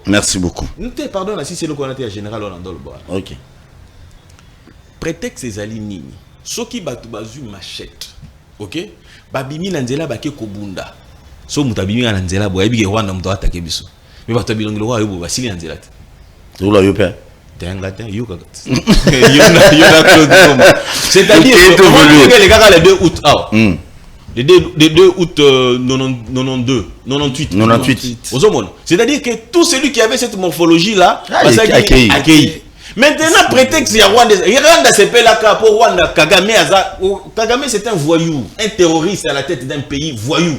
Speaker 2: Merci beaucoup.
Speaker 3: Pardon, si c'est le coordinateur général Orlando le bois.
Speaker 2: Ok.
Speaker 3: Prétexte ces alignés. Ce qui batu bazu machette. Ok? Babimi nanzela bake kobunda. So mutabimi nanzela boya bige Rwanda mto attaquer biso. Mais batu bilongi le roi yobo basili nanzela.
Speaker 2: Tu la yope.
Speaker 3: Tenga yo kagat. C'est-à-dire que les gars le 2 août. Le 2 août 98. C'est-à-dire que tout celui qui avait cette morphologie-là, accueilli. Maintenant, prétexte, il y a Rwanda, c'est Pelaka pour Rwanda, Kagame, c'est un voyou, un terroriste à la tête d'un pays voyou.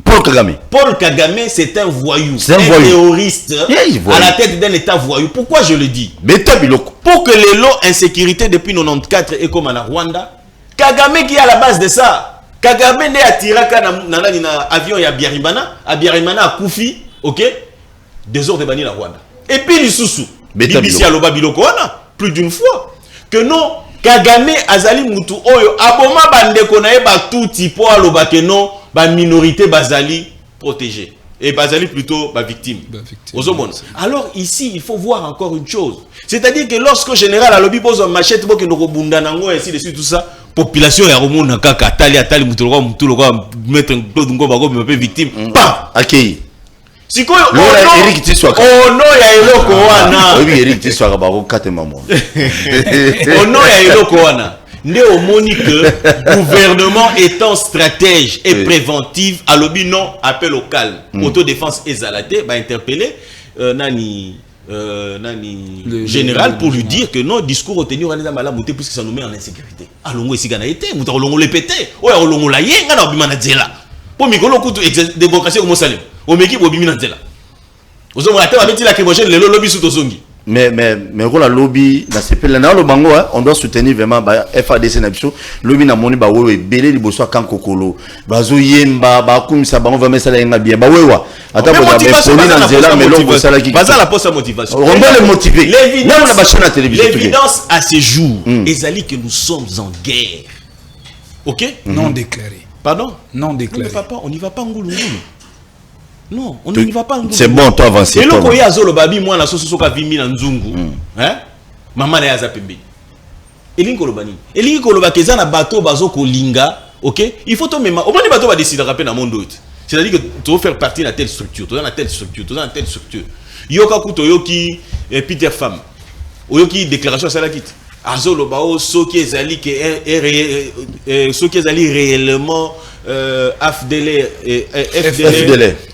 Speaker 2: Paul Kagame, c'est un voyou, un terroriste à la tête d'un État voyou. Pourquoi je le dis? Pour que les lots insécurité depuis 94 et comme en Rwanda, Kagame qui est à la base de ça. Kagame ne atiraka na avion ya Biarimana a Koufi, ok? Désordre bani la Rwanda. Et puis l'Isusu, BBC aloba biloko wana plus d'une fois que non Kagame azali mutu oyo aboma bande konaye ba tout type aloba que non ba minorité bazali protégée et bazali plutôt ba victime. Alors ici il faut voir encore une chose. C'est-à-dire que lorsque général alobi pose machette bo ke ndoko bunda nango ainsi de suite tout ça population ya romona kaka atali mutuloko mettre ngo bago me victime pas accueilli sikoyo Eric Tiswaka ono ya eloko wana obi Eric Tiswaka bako katema mo ono ya eloko wana nde omoni que gouvernement étant stratège et préventive à lobby non appel au calme autodéfense ezalaté ba interpeller nani général pour lui dire que non discours retenu à Malamouté puisque ça nous met en insécurité. Alongo ici gana été, mouta olongo le pété. Oya olongo la yenga na obimana zela. Po mikolo kutu démocratie au Mosalem. O meki bo bimina zela. Ozo mo la tête avec la kebojel le lobby sous tozongi. Mais la lobby dans ces pays là le bango on doit soutenir vraiment ba FADC na biso lobby na moni ba wewe belé liboso kan kokolo bazo yemba ba kumisa bango va mesala yenga bien ba wewa ata boda be poni na nzela mais longo sala ki
Speaker 3: baza la poste motivation
Speaker 2: on doit les motiver même la chaîne à télévision
Speaker 3: l'évidence à ces jours ezali que nous sommes en guerre. OK?
Speaker 4: Non déclaré.
Speaker 3: Pardon?
Speaker 4: Non déclaré.
Speaker 3: On n'y va pas ngulungulu. Non, on n'y va pas.
Speaker 2: C'est bon, toi avancer.
Speaker 3: Et le koya zolo babi moi na soso ka vimi na nzungu. Hein? Maman na yaza pembe. Elingo lobani. Elingo loba keza na bateau bazo ko linga, OK? Il faut to même au moins bateau va décider rappeler na monde autre. C'est-à-dire que tu veux faire partie de telle structure, tu dans telle structure, tu dans telle structure. Yoka kuto yoki Peter Femme. Oyoki déclaration ça la quitte. Azolo bao soki ezali que soki ezali réellement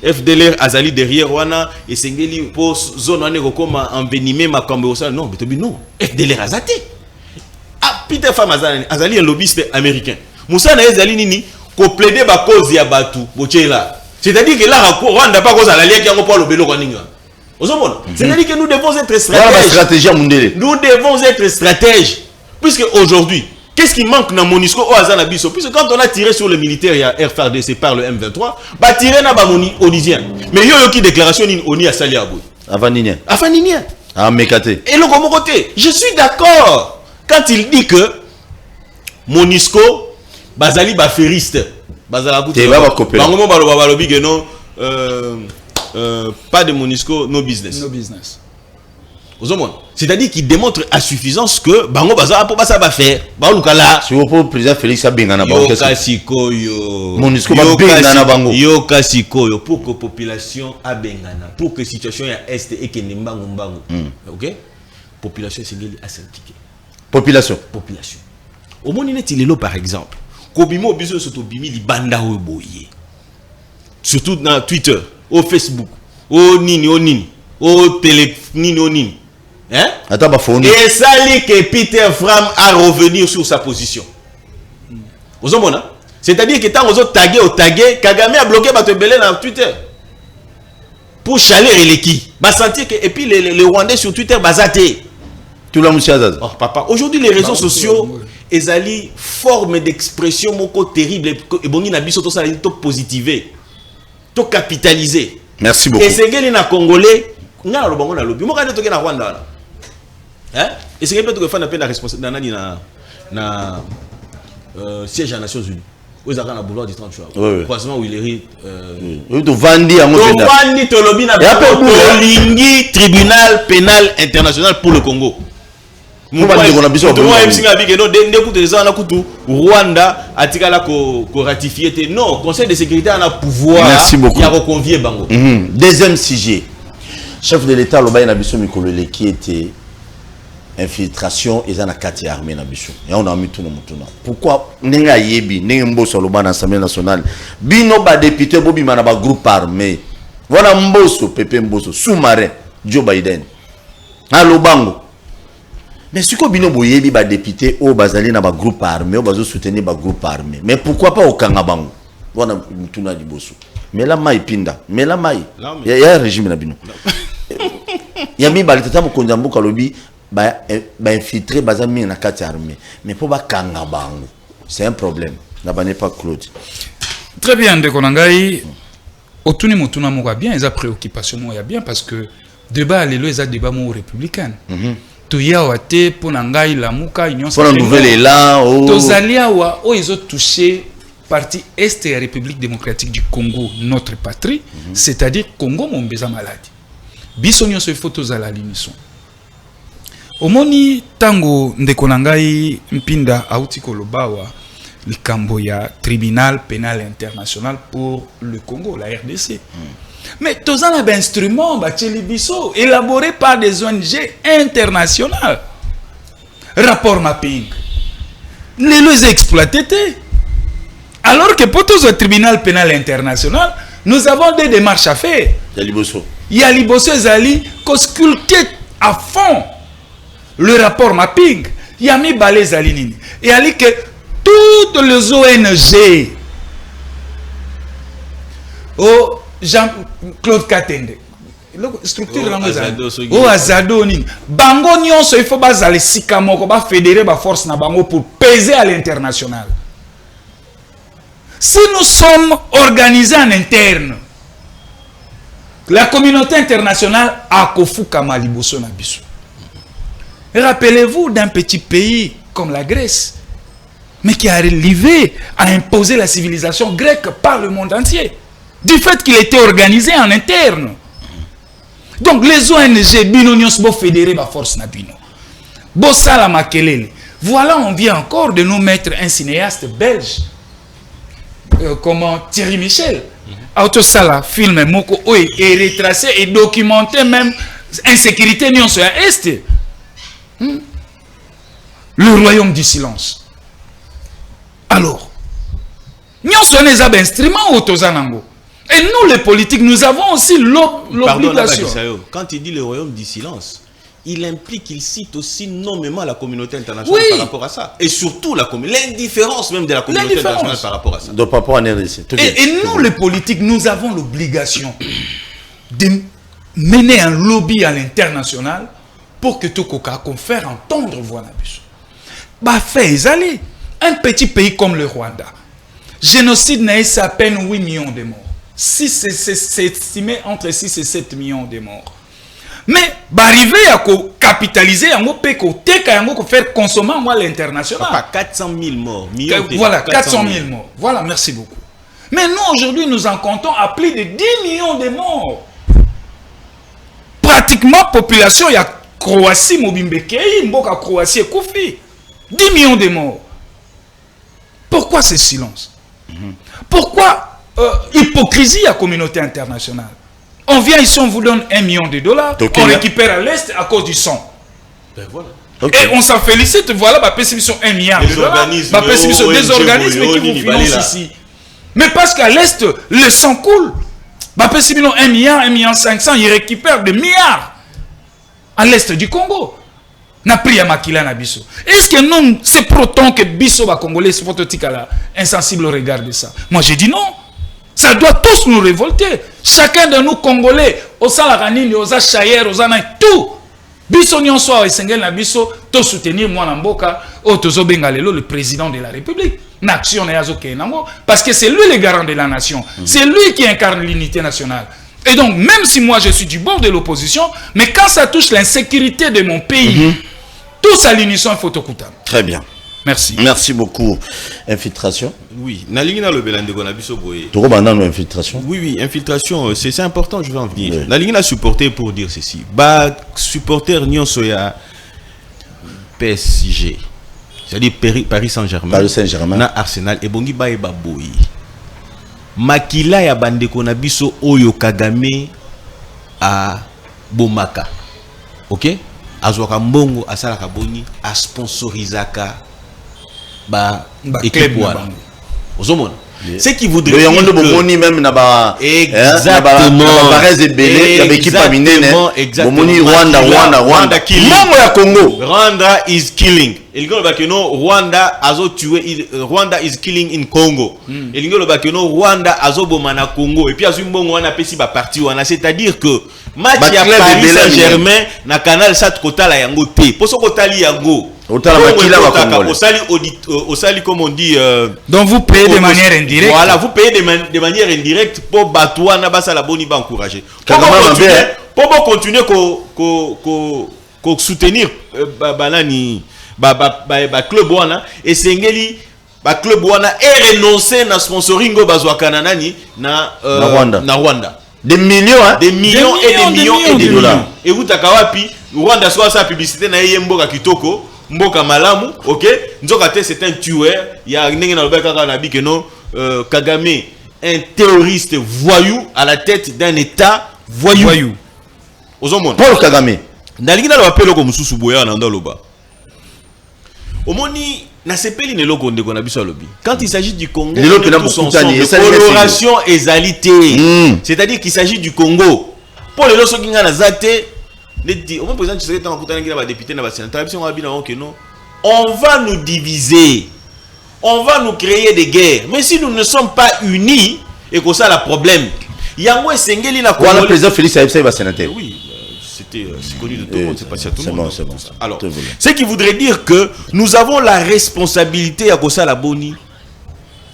Speaker 3: FDLR azali derrière wana et sengeli pour zone wane kokoma envenimer makambo ça non mais non FDLR azate ah Peter Femme azali un lobbyiste américain Moussa na ezali nini ko plaider ba cause ya batu bochela c'est-à-dire que là Rwanda pas cause à la lien qui a pas le belo kwaninga. C'est-à-dire que nous devons être stratèges. Nous devons être stratèges. Puisque aujourd'hui, qu'est-ce qui manque dans Monisco au Azanabiso? Puisque quand on a tiré sur le militaire, il y a FARDC par le M23, bah tirer na bamoni onizien. Mais il y a une déclaration oni à Saliabou.
Speaker 2: Avaninien.
Speaker 3: Ah, Mekate. Et le côté, je suis d'accord quand il dit que Monisco, Bazali Baferiste, Bazalabou, pas de Monisco, no business.
Speaker 4: No business.
Speaker 3: C'est-à-dire qu'il démontre à suffisance que bango baza pour ça va faire. Bango kala.
Speaker 2: Si vous pouvez président Félix Abengana bango.
Speaker 3: Yo kasiko yo.
Speaker 2: Monisco ba bengana bango.
Speaker 3: Yo kasiko yo pour que population abengana, pour que situation ya est et que nimbango mbango. OK? Population singeli a s'impliquer.
Speaker 2: Population.
Speaker 3: Au monde net il est là par exemple. Kobimo biso surtout bimi li banda o boye. Surtout dans Twitter, au Facebook, au nini, au télé nini. Hein?
Speaker 2: Attends,
Speaker 3: et ça dit que Peter Fram a revenu sur sa position. Vous avez c'est-à-dire que tant que vous tagué, Kagame a bloqué votre belé dans Twitter. Pour chaler les qui. Bah sentir que et puis les Rwandais sur Twitter basaté.
Speaker 2: Tout le monde
Speaker 3: oh papa, aujourd'hui les réseaux sociaux ezali forme d'expression moko terrible et bongi na biso to ça to positiver. To capitaliser.
Speaker 2: Merci beaucoup.
Speaker 3: Et c'est que les Congolais nga lo bango na lobi. Mo ka to ke na Rwanda. Hein? Et c'est que faire la responsable na siège des Nations Unies. Aux arts na boulevard du 30 juin. Croisement où il est
Speaker 2: to vandi en
Speaker 3: to vandi to lobi na lingi tribunal pénal international pour le Congo. Rwanda a ratifié. Non, Conseil de sécurité a pouvoir.
Speaker 2: Merci beaucoup.
Speaker 3: Il a reconvié Bango.
Speaker 2: Deuxième sujet. Chef de l'État, Loba Nabiso Mikolele, qui était infiltration et na kati armée Nabiso. Et on a mis tout le monde. Pourquoi Nenga Yebi, Nenga sur Loba dans l'Assemblée nationale, Bino ba député Bobi Manaba groupe armé. Voilà Mboso, Pepe Mboso, sous-marin, Joe Biden. Allo Bango. Mais si vous avez des députés au Bazali na ba groupe armé, au bazo soutenir ba groupe armé. Mais pourquoi pas au Kangabango? Voilà mutuna liboso. Mais la maille pinda, mais la maille. Il y a un régime na bino. Il y a mis balitata mo konjambo kalobi ba infiltrer bazami na kati armé. Mais pour ba Kangabango, c'est un problème. Na ba n'est pas Claude.
Speaker 4: Très bien de konangai. Otuni mutuna mo bien, ils a préoccupation mo ya bien parce que débat les lois débat mo républicain. Toya wate pour nangai la muka union
Speaker 2: pour un nouvel élan
Speaker 4: tozalia wa o ils ont touché partie est de la République démocratique du Congo, notre patrie, c'est-à-dire Congo mon beza maladie bisonyo se photos à la limison omoni tango ndeko nangai mpinda auti kolobawa likambo ya tribunal pénal international pour le Congo, la RDC. Mais tous les instruments élaborés par des ONG internationales. Rapport mapping. Les exploités. Alors que pour tous le tribunal pénal international, nous avons des démarches à faire. Il y a Liboso Zali qui sculpté à fond le rapport mapping. Il y a mis Balé Zalinini. Il y a dit que toutes les ONG Jean-Claude Katende structure Azado nini bango nyonso il faut bazale sika moko ba fédérer ba force na bango pour peser à l'international. Si nous sommes organisés en interne, la communauté internationale a kofuka maliboso na biso. Rappelez-vous d'un petit pays comme la Grèce, mais qui a arrivé à imposer la civilisation grecque par le monde entier, du fait qu'il était organisé en interne. Donc les ONG binonios bo fédéré ba force na bino. Bo sala makelele. Voilà, on vient encore de nous mettre un cinéaste belge comment Thierry Michel. Auto sala film moko et retracé et documenté même insécurité nion sur est. Le royaume du silence. Alors, nion sur les instruments autosanango. Et nous, les politiques, nous avons aussi l'obligation.
Speaker 3: Quand il dit le royaume du silence, il implique qu'il cite aussi nommément la communauté internationale par rapport à ça. Et surtout l'indifférence même de la communauté internationale par rapport à ça.
Speaker 2: Donc, par rapport à RDC.
Speaker 4: Et nous, les politiques, nous avons l'obligation de mener un lobby à l'international pour que tout coca confère entendre voix la bus. Bah, fait, allez. Un petit pays comme le Rwanda. Génocide n'a eu à peine 8 millions de morts. C'est estimé entre 6 et 7 millions de morts. Mais, arriver à capitaliser, à faire consommer à l'international.
Speaker 3: Pas 400 000 morts.
Speaker 4: Voilà, 400 000 morts. Voilà, merci beaucoup. Mais nous, aujourd'hui, nous en comptons à plus de 10 millions de morts. Pratiquement, population, il y a Croatie, Mobimbekei, Mboka Croatie, Koufi. 10 millions de morts. Pourquoi ce silence? Pourquoi hypocrisie à la communauté internationale? On vient ici, on vous donne $1 million, on récupère à l'Est à cause du sang.
Speaker 3: Ben voilà.
Speaker 4: Okay. Et on s'en félicite, voilà, ma perception $1 milliard, ma perception des organismes qui vous financent ici. Mais parce qu'à l'Est, le sang coule. Ma perception $1 milliard, $1,5 milliard, ils récupèrent des milliards à l'Est du Congo. Na priya makila na biso. Est-ce que nous, c'est pour autant que biso ba Congolais, c'est insensible au regard de ça? Moi, j'ai dit non. Ça doit tous nous révolter. Chacun de nous, Congolais, au Salaranini, aux Achayer, aux Anay, tout. Biso nyonso a esengel na biso to soutenir moi na mboka o tozo bengalelo le président de la République. Nation na yazo kenango parce que c'est lui le garant de la nation. C'est lui qui incarne l'unité nationale. Et donc même si moi je suis du bord de l'opposition, mais quand ça touche l'insécurité de mon pays, tous à l'unisson Fotokuta.
Speaker 2: Très bien.
Speaker 4: Merci.
Speaker 2: Merci beaucoup. Infiltration.
Speaker 3: Oui. Nalingina le belande gona biso boye.
Speaker 2: Toko bandano infiltration.
Speaker 3: Oui, infiltration, c'est important, je vais en venir. Oui. Nalingina supporter pour dire ceci. Ba supporter nyonso ya PSG. C'est-à-dire Paris Saint-Germain.
Speaker 2: Paris Saint-Germain.
Speaker 3: Na Arsenal et bongi ba boye. Makila ya bandeko na biso oyo Kagame a bomaka. OK? Azwaka mbongo asalaka boni a sponsorisaka ba équipe wana. Ozomona. Ce qui voudrait dire
Speaker 2: que bomoni même na ba
Speaker 3: exactement
Speaker 2: Paris ebele ya équipe aminene bomoni Rwanda Mongo ya Congo.
Speaker 3: Rwanda is killing. Elingo bakeno Rwanda azo tuer Rwanda is killing in Congo. Elingo bakeno Rwanda azo boma na Congo et puis azu mbongo wana pesi ba parti wana, c'est-à-dire que match ya Paris Saint-Germain na canal sat kotala yango te. Poso kotali yango. Osali comme on dit.
Speaker 4: Donc vous payez de manière indirecte.
Speaker 3: Voilà, vous payez de manière indirecte pour Batoua Nabasa la boni ba encourager. Pour continuer ko soutenir banani ba club wana et sengeli ba club wana et renoncer na sponsoring go bazwaka na nani na Rwanda.
Speaker 2: Des millions, hein?
Speaker 3: Des millions et des dollars. Et vous takawapi Rwanda soit sa publicité na yemboka kitoko. Mboka malamu, ok? Nzokate c'est un tueur. Il y a Kagame, un terroriste voyou à la tête d'un État voyou.
Speaker 2: Paul Kagame.
Speaker 3: Nalingina lo appelo comme sous boya na ndoloba. Omoni na sepeli ne loko ndeko na biso lobi. Quand il s'agit du Congo, coloration ezalité. C'est-à-dire qu'il s'agit du Congo. Pour les loso kinga na zate au moins président Tshisekedi tant que les députés na sénateur on va nous diviser, on va nous créer des guerres, mais si nous ne sommes pas unis et que ça le problème yango esengeli na
Speaker 2: Congolais. Le président Félix Saïbsa va sénateur.
Speaker 3: Oui, c'est connu de tout le monde, c'est pas à tout le monde.
Speaker 2: C'est bon.
Speaker 3: Alors, ce qui voudrait dire que nous avons la responsabilité à cause la boni.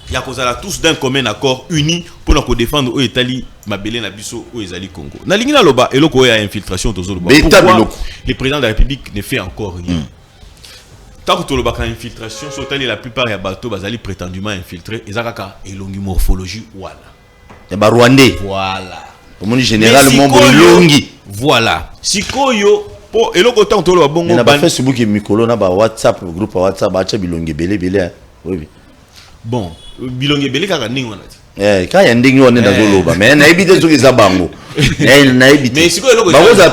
Speaker 3: Il y a tous d'un commun accord uni pour nous défendre au Italie, Mabélé Nabiso au Ezali Congo. Nalingina loba et loko ya infiltration tozo loba. Pourquoi le président de la République ne fait encore rien? Tant que tu loba infiltration, sur la plupart ya bateau bazali prétendument infiltré, ezakaka elongi morphologie wala.
Speaker 2: Et ba Rwandais.
Speaker 3: Voilà.
Speaker 2: Comme général Mombo longi.
Speaker 3: Voilà. Sikoyo po eloko tant to loba bongo
Speaker 2: ban Facebook et Mikolo na ba WhatsApp groupe WhatsApp ba cha bilongi belé. Oui.
Speaker 3: Bon, bilongi belé kaka ningi wana.
Speaker 2: Quand il y a des gens qui sont mais il y a des gens qui sont bango.
Speaker 3: Mais si quoi,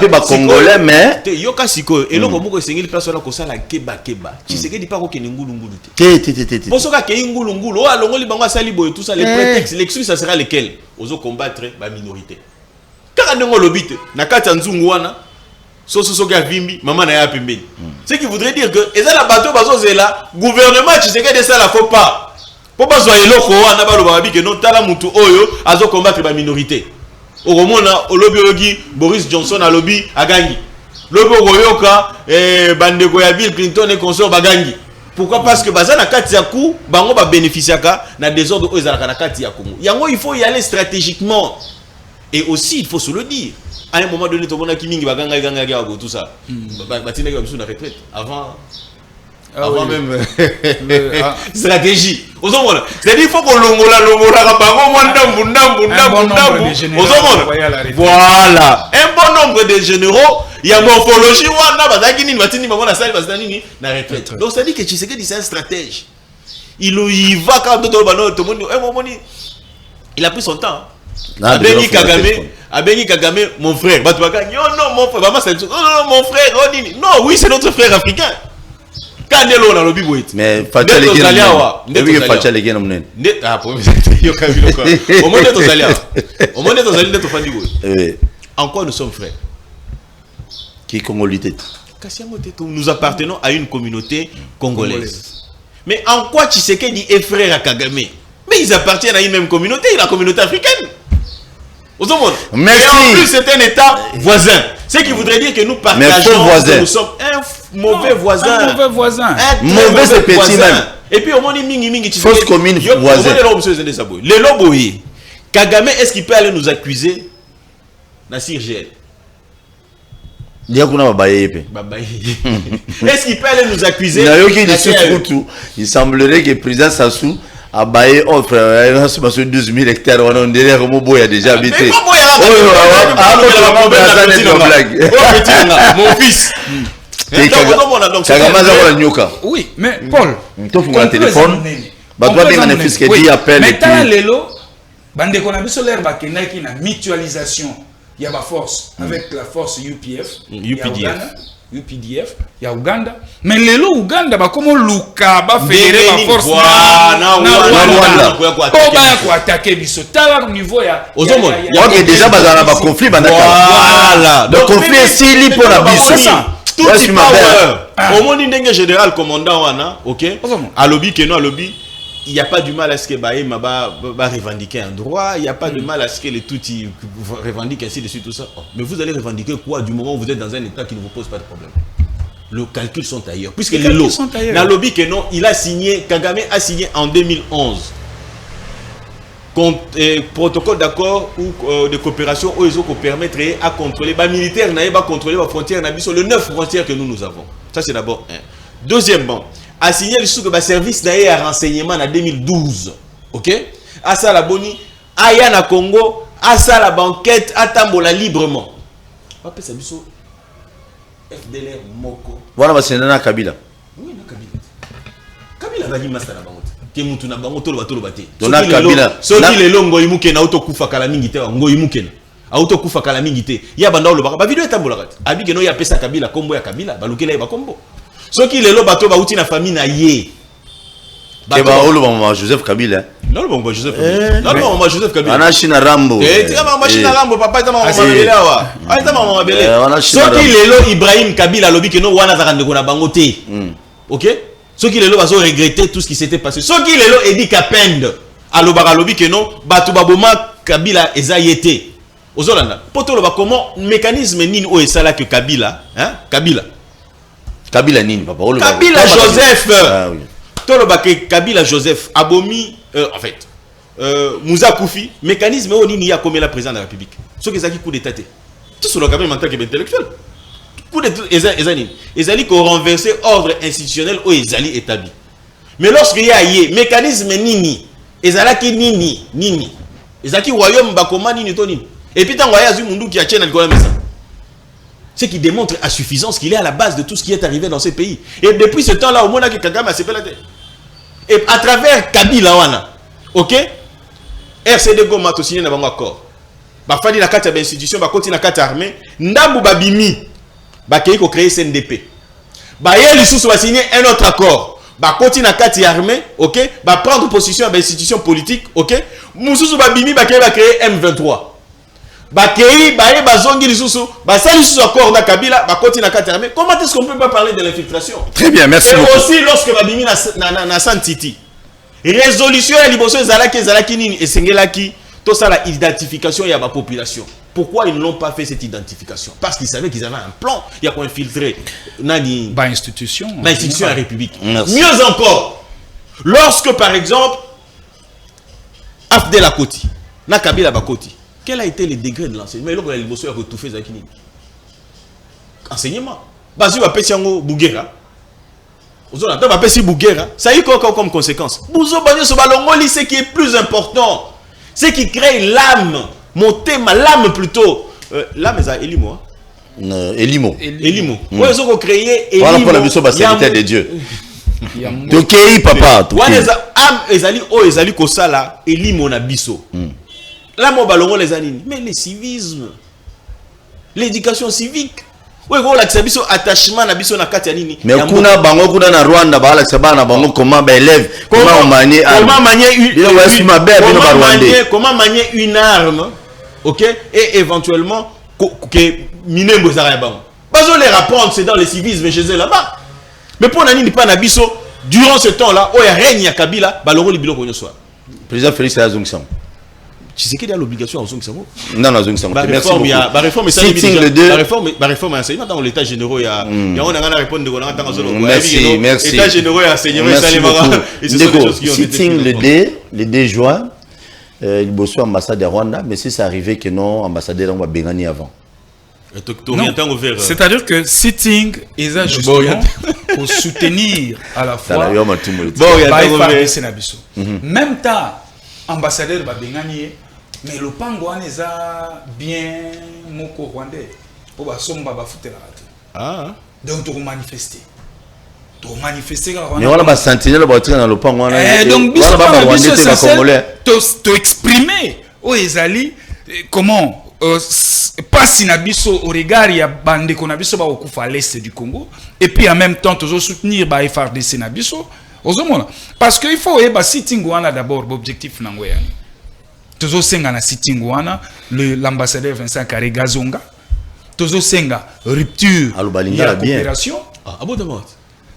Speaker 2: ba Congolais, mais
Speaker 3: yoka siko et loko moko sengeli place na kosala keba. Tu sais que di pas ko keningulu ngulu
Speaker 2: te.
Speaker 3: Posoka ke ngulu ngulu o alongoli bango sali boy tout ça les prétextes, l'excuse ça sera lequel? Ozo combattre ba minorité. Kaka ndongo lobite na kati ya nzungu wana soso ka vimbi mama na ya pembeni. Ce qui voudrait dire que ezala bateau bazozela gouvernement tu sais que de ça la faut pas. Pourquoi soyez loko wana ba loba que non tala mutu oyo azo combattre ba minorité. Oromona olobi Boris Johnson a lobby à Gangi. Lobo Royoka bandeko ya Bill Clinton et consort bagangi. Pourquoi? Parce que baza na kati ya ku bango ba bénéficiaka na désordre o ezalaka na kati ya Congo. Yango il faut y aller stratégiquement. Et aussi il faut se le dire. À un moment donné to bona ki mingi baganga ya tout ça. Batina ka biso na retraite avant même stratégie. C'est-à-dire il faut qu'on longola bango ndambu. Voilà, un bon nombre de généraux il y a morphologie wana bazaki nini batini bango na salle bazana nini na retraite. Donc ça dit que Tshisekedi c'est un stratège. Il y va quand tout le monde il a pris son temps. Abeni Kagame mon frère. Non mon frère, maman c'est non mon frère. Non oui c'est notre frère africain. Quand est là on a le biboit.
Speaker 2: Mais Fatia les gars. Oui Fatia les gars non.
Speaker 3: Ah pour yo Kabila quoi. Au moins d'être Zalia. Au moins d'être Zalia d'être fan du bout. En quoi nous sommes frères?
Speaker 2: Qui congolité?
Speaker 3: Nous appartenons à une communauté congolaise. Mais en quoi Tshisekedi est frère à Kagame? Mais ils appartiennent à une même communauté, la communauté africaine.
Speaker 2: Merci.
Speaker 3: Et en plus, c'est un État voisin. Ce qui voudrait dire que nous partageons, que nous sommes un mauvais voisin.
Speaker 4: Un mauvais voisin.
Speaker 2: Mauvais c'est petit même.
Speaker 3: Et puis au moins, mingi
Speaker 2: fausse commune voisin.
Speaker 3: Les loboïs. Kagame, est-ce qu'il peut aller nous accuser Nassir GL?
Speaker 2: Est-ce
Speaker 3: qu'il peut aller nous accuser?
Speaker 2: Il semblerait que le président Sassou a baillé offre 12 000 hectares. On dirait que Mobo a déjà habité.
Speaker 3: Mon fils.
Speaker 4: Oui, mais Paul.
Speaker 2: Un téléphone.
Speaker 4: Mais tant lelo, bande qu'on a vu sur l'herbe qui n'a qu'une mutualisation. Il y a ma force avec la force UPDF, il y a Ouganda. Mais les lots Ouganda, comment Luka va fédérer la force na Rwanda attaquer au niveau
Speaker 2: il déjà un conflit. Voilà. Le conflit est si libre pour la biso.
Speaker 3: Tout est power. Au monde général commandant wana, ok. À lobby que non à lobby. Il n'y a pas du mal à ce que Baïma va revendiquer un droit, il n'y a pas de mal à ce que les Tutsis revendiquent ainsi de suite, tout ça. Oh, mais vous allez revendiquer quoi du moment où vous êtes dans un État qui ne vous pose pas de problème? Les calculs sont ailleurs. Puisque les lots, dans le lobby que non, il a signé, Kagame a signé en 2011 protocole d'accord ou de coopération où ils ont permettre à contrôler, les militaires n'avaient pas contrôler les frontières, sur les 9 frontières que nous avons. Ça c'est d'abord un. Deuxièmement, a signé le sous que le service d'ailleurs à renseignement en 2012. Ok? À ça la boni, à Yana Congo, à ça la banquette, à Tambola librement. Après ça, biso FDLR Moko.
Speaker 2: Voilà, c'est Nana Kabila.
Speaker 3: Oui, Nana Kabila. Kabila va dire master la banquette. Qui moutou na banquette, tout le bateau le bâti.
Speaker 2: Nana Kabila.
Speaker 3: Ceux qui les longs, ils mouken, auto kufa kalamingite, ngoy mouken. Auto kufa kalamingite. Ya banda le baka. Ba vidéo est Tambola rat. Abi que no ya pesa Kabila, combo ya Kabila, balukela ya combo. Ceux qui les lots bateau ba outi na famille na yé.
Speaker 2: Joseph Kabila.
Speaker 3: Non, bon, Joseph Kabila. Non, non, Joseph Kabila.
Speaker 2: Anachina Rambo.
Speaker 3: Machine Rambo, papa, il t'a maman belé. Ceux qui les lots Ibrahim Kabila lobby que no wana zakande kona bangote. OK? Ceux qui les lots ont regretté tout ce qui s'était passé. Ceux qui les lots Edi Kapend à l'obara lobby que no batu baboma Kabila ezayete. Ozolanda. Poto loba comment mécanisme nini o esala que Kabila, hein? Kabila
Speaker 2: nini papa.
Speaker 3: Kabila Joseph. Ah oui. Tolobake Kabila Joseph Abomi en fait Moussa Koufi mécanisme au nini ya comme la président de la République ce qui est coup d'état tout sur le quand même en tant qu'intellectuel coup d'état ezali ko renverser ordre institutionnel au ezali établi mais lorsqu'il y a mécanisme nini ezalaki nini ezaki royaume bakoma nini to nini et puis tant waya zu mundu qui a tient dans la maison ce qui démontre à suffisance qu'il est à la base de tout ce qui est arrivé dans ce pays. Et depuis ce temps-là, au moins que Kagame a séparé la tête. Et à travers Kabila wana, ok, RCD Goma to signé un accord. Ba fali na kati ya institution, ba continue na kati ya armée, ndambu babimi, ba kei ko créer CNDP. Ba yeli sous ba signer un autre accord. Ba continue na kati ya armée, ok, ba prendre position à institution politique, ok. Mususu babimi ba kei ba créer M23. Bakei, baye, bazongi, lisusu, basali sous accord na Kabila, bakoti na kati armée. Comment est-ce qu'on peut pas parler de l'infiltration?
Speaker 2: Très bien, merci.
Speaker 3: Et beaucoup. Aussi, lorsque Babimi na Santiti, résolution ya liboso ezalaki nini esengelaki tout ça la identification ya ma population. Pourquoi ils n'ont pas fait cette identification? Parce qu'ils savaient qu'ils avaient un plan, il y a quoi infiltrer nani
Speaker 4: ba institution
Speaker 3: à la République. Merci. Mieux encore, lorsque par exemple Afdel Akoti, na Kabila Bakoti. Quel a été le degré de l'enseignement? Mais là, il a retouffé Zakini. Enseignement. Basu va péter en Bouguera. Ozola, tu vas péter Bouguera. Ça a eu quoi comme conséquence? Bouzo Bagno Sobalongoli, ce qui est plus important, c'est qui crée l'âme, mon thème, l'âme plutôt. L'âme, c'est Eli moi.
Speaker 2: Elimo.
Speaker 3: Ouais, ils ont créé Elimo.
Speaker 2: Voilà pour la mission serviteur de Dieu. Ok, papa.
Speaker 3: Ezali kosala Elimo na biso. Là mon ballon les années. Mais le civisme, l'éducation civique. Oui, on a biso attachement na biso na kati ya nini.
Speaker 2: Mais kuna bango kuna na Rwanda ba la sabana bango comment ba élève comment manier
Speaker 3: une arme. OK, et éventuellement que minembo za bango. Bazo les rapprendre c'est dans le civisme chez eux là-bas. Mais pour nani pas na biso durant ce temps-là, il y a règne à Kabila, baloro li biloko nyo soir.
Speaker 2: Président Félix Azongsan.
Speaker 3: Tu sais qu'il y a l'obligation à Azongsan.
Speaker 2: Non, Azongsan.
Speaker 3: Merci beaucoup. La réforme la réforme enseignement dans l'état généraux il y a on a répondre de on a
Speaker 2: merci.
Speaker 3: L'état généraux et enseignement et ce sont des choses qui ont été
Speaker 2: sitting le 2 juin il bosse ambassade de Rwanda mais si ça arrivait que non ambassadeur on va Bengani avant.
Speaker 4: C'est-à-dire que sitting est justement pour soutenir à la fois même temps ambassadeur va Bengani mais le pango est bien moko rwandais pour ba somba ba foutre la donc pour manifester
Speaker 2: mais voilà ba sentinelle ba tire dans le pango
Speaker 4: donc biso ba rwandais c'est congolais to exprimer o ezali comment pas si nabiso au regard ya bande qu'on abiso ba okufa à l'est du Congo et puis en même temps toujours soutenir ba FARDC nabiso ozomona parce que il faut ba sitting wana d'abord l'objectif nangoya toujours senga na sitting wana l'ambassadeur Vincent Karega Zonga toujours senga rupture
Speaker 2: la
Speaker 4: coopération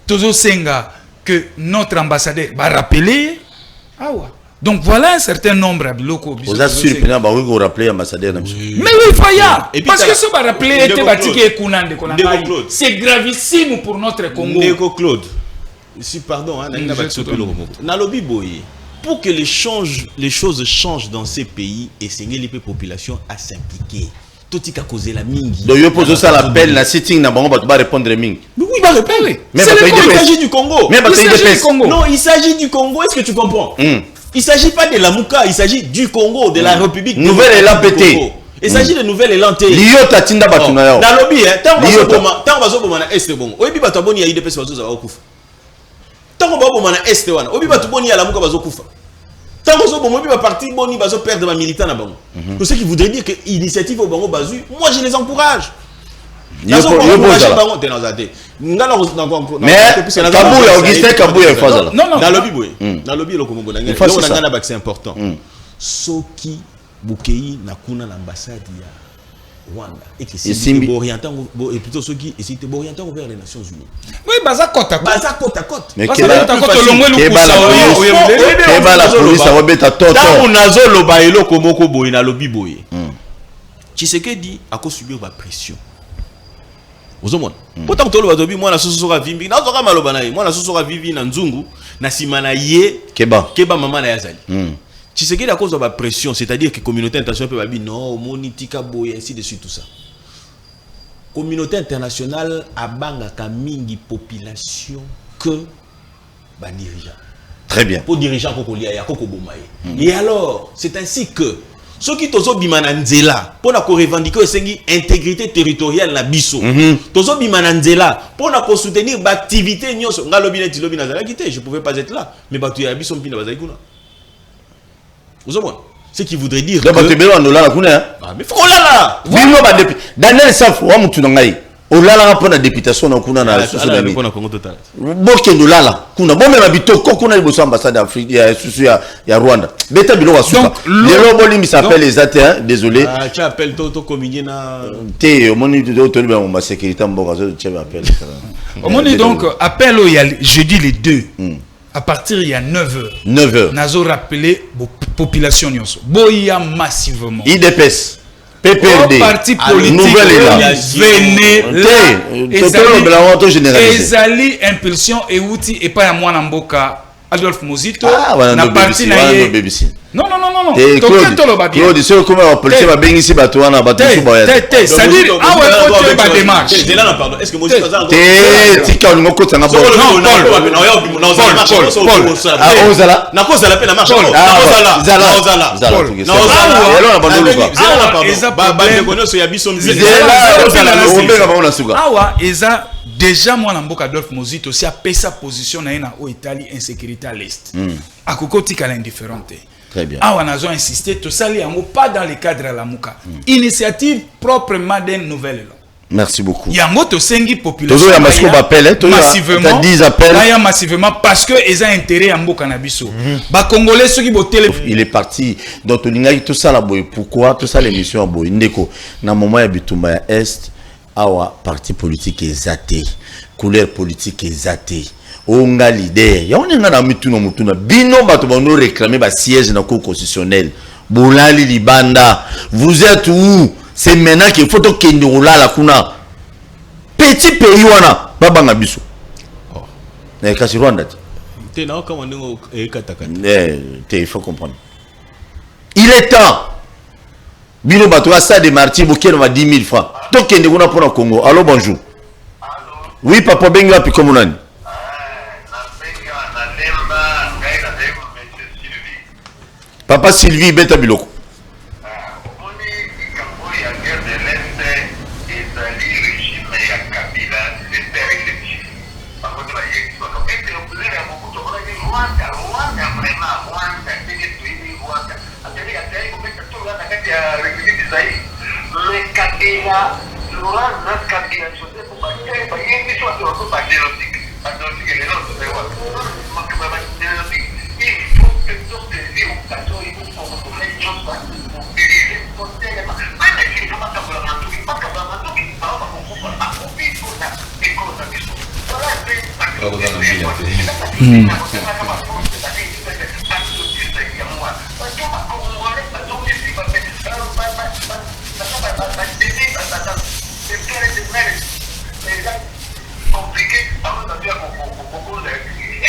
Speaker 4: toujours senga que notre ambassadeur va rappeler donc voilà un certain nombre de locaux.
Speaker 2: Vous êtes sûr que vous vous rappelez l'ambassadeur.
Speaker 4: Mais oui, Faya. Parce que ce va rappeler c'est gravissime pour notre Congo.
Speaker 3: Ndeko Claude. Si pardon, pour que les choses changent dans ces pays et saigner les populations à s'impliquer. Tout a causé la mingi.
Speaker 2: Donc il pose ça l'appel la sitting na bango va répondre mingi.
Speaker 3: Oui, il va répondre. Il s'agit du Congo. Non, il s'agit du Congo. Est-ce que tu comprends? Il ne s'agit pas de la Mouka, il s'agit du Congo, de la République.
Speaker 2: Nouvelle élan pété.
Speaker 3: Il s'agit de nouvelle élan pété.
Speaker 2: Liyo tatinda batuna yo.
Speaker 3: Dans lobby, tant que bazo bomana est bon. Obi bato boni ya IDPS bazo za okufa. Tant que bazo bomana est wana. Obi bato boni ya la Mouka bazo kufa. Tant que bazo bomana obi ba parti boni bazo perdre ma militant na bango. Tout ce qui voudrait dire que initiative au bango bazu, moi je les encourage.
Speaker 2: Mais Kabouya Augustin Kabouya Fazala.
Speaker 3: Non, dans le lobby, dans le lobby, c'est important. Soki Bukei Nakuna l'ambassade ya Rwanda et que c'est orientant et plutôt ceux qui essaient de orienter vers les Nations Unies.
Speaker 4: Oui, baza côte à côte.
Speaker 2: Mais quel est la police a rebeta toto.
Speaker 3: Dans nazo loba eloko moko boy na lobby boy. Tshisekedi a ko subir ba pression. Ozomona pourtant tolo bazobi mwana sosoka vimbi na zoka maloba na ye mwana sosoka vivi na nzungu na simana ye keba mama na yazali Tshisekedi à cause de la pression c'est-à-dire que communauté internationale peut babi non monitika boy ainsi de suite tout ça communauté internationale abanga ka mingi population que ba dirigeant
Speaker 2: très bien
Speaker 3: pour dirigeant kokolia ya kokobomaye et alors c'est ainsi que ceux qui tozo bimana nzela pour na ko revendiquer esengi intégrité territoriale na biso tozo bimana nzela pour na ko soutenir ba activité nyonso ngalobi neti lobi na zala kité je pouvais pas être là mais batu ya biso mpina bazali kuna ce qui voudrait dire
Speaker 2: que
Speaker 3: mais faut là
Speaker 2: Daniel Safo wa mutu ngai olala pour la députation na kuna na Soudan
Speaker 3: pour na Congo total
Speaker 2: boke ndolala kuna bombe mabitoko kuna liboso ambassade d'Afrique ya Rwanda beta bilo wa suka lelo bolimi s'appelle les athées désolé
Speaker 3: tu appelles toto communier na
Speaker 2: té moni to to ba ma sécurité mboka zo tu appelle
Speaker 4: on est donc appel jeudi les 2 à partir il y a 9h nazo rappeler population nyonso boya massivement
Speaker 2: IDPS PPRD
Speaker 4: parti politique
Speaker 2: nouvelle
Speaker 4: venez ezali impulsion et outil et pas à moi mboka Adolphe Mozito na parti na Non.
Speaker 2: Et Claude, c'est comme on peut dire ben ici Batouana, c'est-à-dire
Speaker 4: ah ouais, faut faire démarche.
Speaker 3: Est-ce que moi
Speaker 2: tika on ngoko tanga bon.
Speaker 4: Déjà moi na mboka Adolphe Mozito aussi a pris sa position na au Italie insécurité à l'est. À kokoti kala indifférente.
Speaker 2: Très bien.
Speaker 4: Ah on a insisté tout ça pas dans le cadre de la Mouka. Initiative proprement d'une nouvelle.
Speaker 2: Merci beaucoup.
Speaker 4: Il y a moto sengi population.
Speaker 2: Toujours
Speaker 4: massivement parce que ils ont intérêt à mboka na biso. Ba congolais ceux qui botelé.
Speaker 2: Il est parti donc tout ça la boy. Pourquoi tout ça l'émission à boy ndeko na moment ya bitumba ya est. Awa parti politique exaté, couleur politique exaté. Onga leader. Ya onenga na mituna mutuna. Bino bato bano réclamer ba siège na cour constitutionnelle. Bolali libanda. Vous êtes où? C'est maintenant qu'il faut que nous la kuna. Petit pays wana babanga biso. Oh. Kasi Rwanda.
Speaker 3: Il
Speaker 2: faut comprendre. Il est temps. Bino bato ça de Marty Bouquet va 10 000 francs. Donc il y a pour le Congo. Allô, bonjour. Oui, papa Benga puis comme on a. Papa Sylvie Beta Biloko.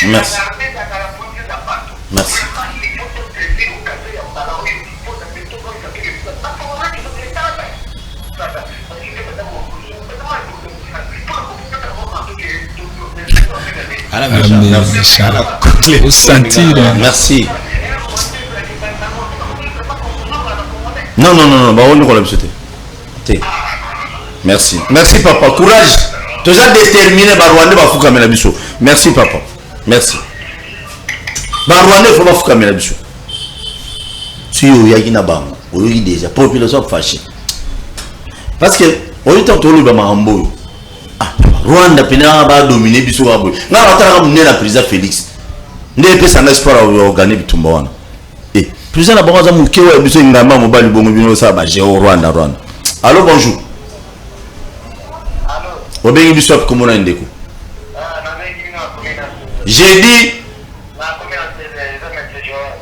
Speaker 2: Merci. Merci. Merci. Non, merci. Merci papa. Courage. Tu as déterminé Barwande Bafouka Melabiso. Merci papa. Merci. Barwande faut Bafouka Melabiso. Si vous avez une banque, vous avez déjà population fâchée. Parce que on est en train de Mahambo. Rwanda pena ba dominer biso ba boy. Na bataka munene na président Félix. Ndé pesa na espoir au gagner bitumba wana. Président na bango za muke wa biso ngamba mobali bongo bino sa ba géo Rwanda. Allô bonjour. Allô. Obengi biso comme on a ndeko. J'ai dit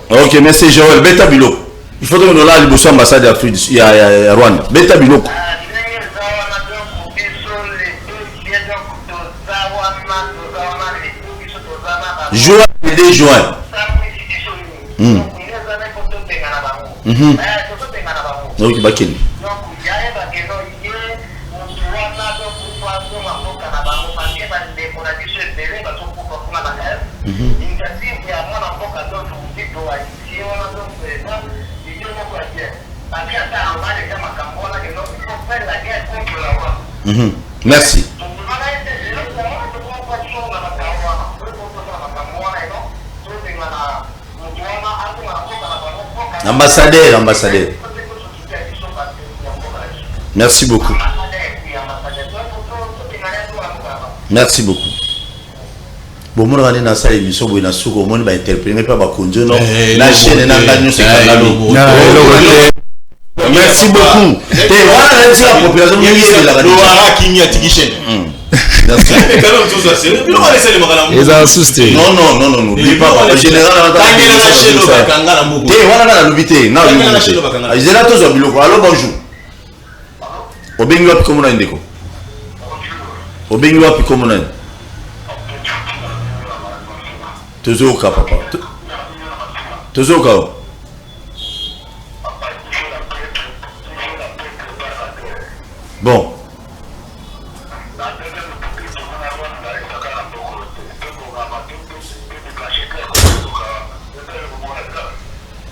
Speaker 2: OK, merci Joël. Beta Bilo. Il faut que nous là liboso ambassade d'Afrique ya Rwanda. Beta Bilo. Juin, 2 juin. Donc, Bakini. Merci. Ambassadeur. Merci beaucoup. Merci beaucoup. Bon, moi, on est dans cette émission, on a souvent interprété par Bakonjo, non? La chaîne est dans merci beaucoup. La population non, n'oublie pas. En général, allô, bonjour. Obengi wapi komona ndeko? Obengi wapi komona? Tozoka papa. Tozoka.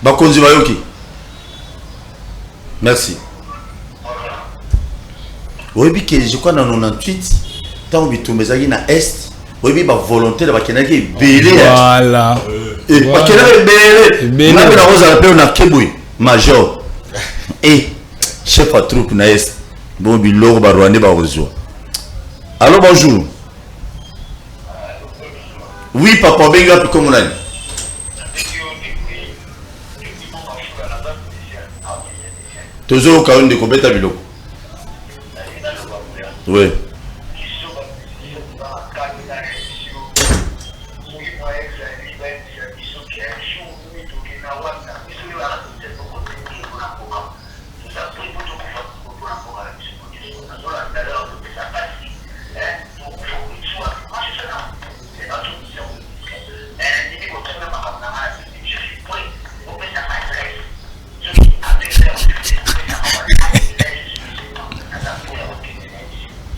Speaker 2: bakonzi bayoki. Merci. Oui, que je crois dans 98, tant que tu es na est, oui, ba volonté de bakenaki belé.
Speaker 4: Voilà.
Speaker 2: Et bakenaki belé. Na bina roza la pe na keboui major. Et chef à troupe na est. Bon bilor ba Rwanda ba rezo. Allô, bonjour. Oui, papa benga puis comme on a dit. Toujours au cas où de Kobeta Biloko. Oui.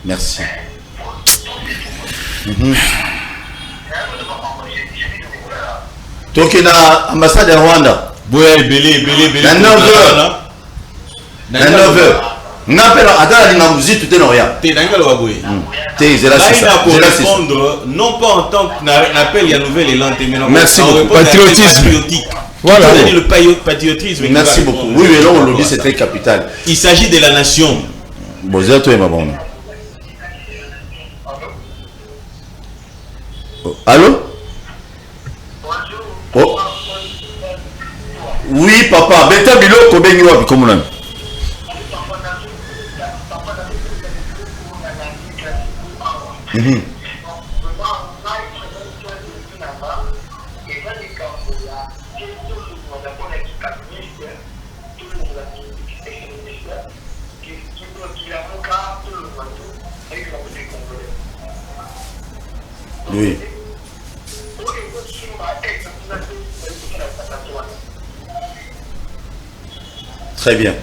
Speaker 2: Merci. Donc, il y a l'ambassade de Rwanda.
Speaker 3: Oui, belé.
Speaker 2: À 9h. À 9h. On appelle à la musique, tout est en rien.
Speaker 3: Répondre, non pas en tant qu'appel, il y a nouvelle élan.
Speaker 2: Merci beaucoup.
Speaker 4: Patriotisme.
Speaker 3: Voilà. Le patriotisme.
Speaker 2: Merci beaucoup. Oui, mais là, on le dit, c'est très capital.
Speaker 3: Il s'agit de la nation.
Speaker 2: Bonjour, toi, ma bonne. Allô? Oh. Oui, papa. Beta biloko bengi wapi comme on. Oui. Très bien.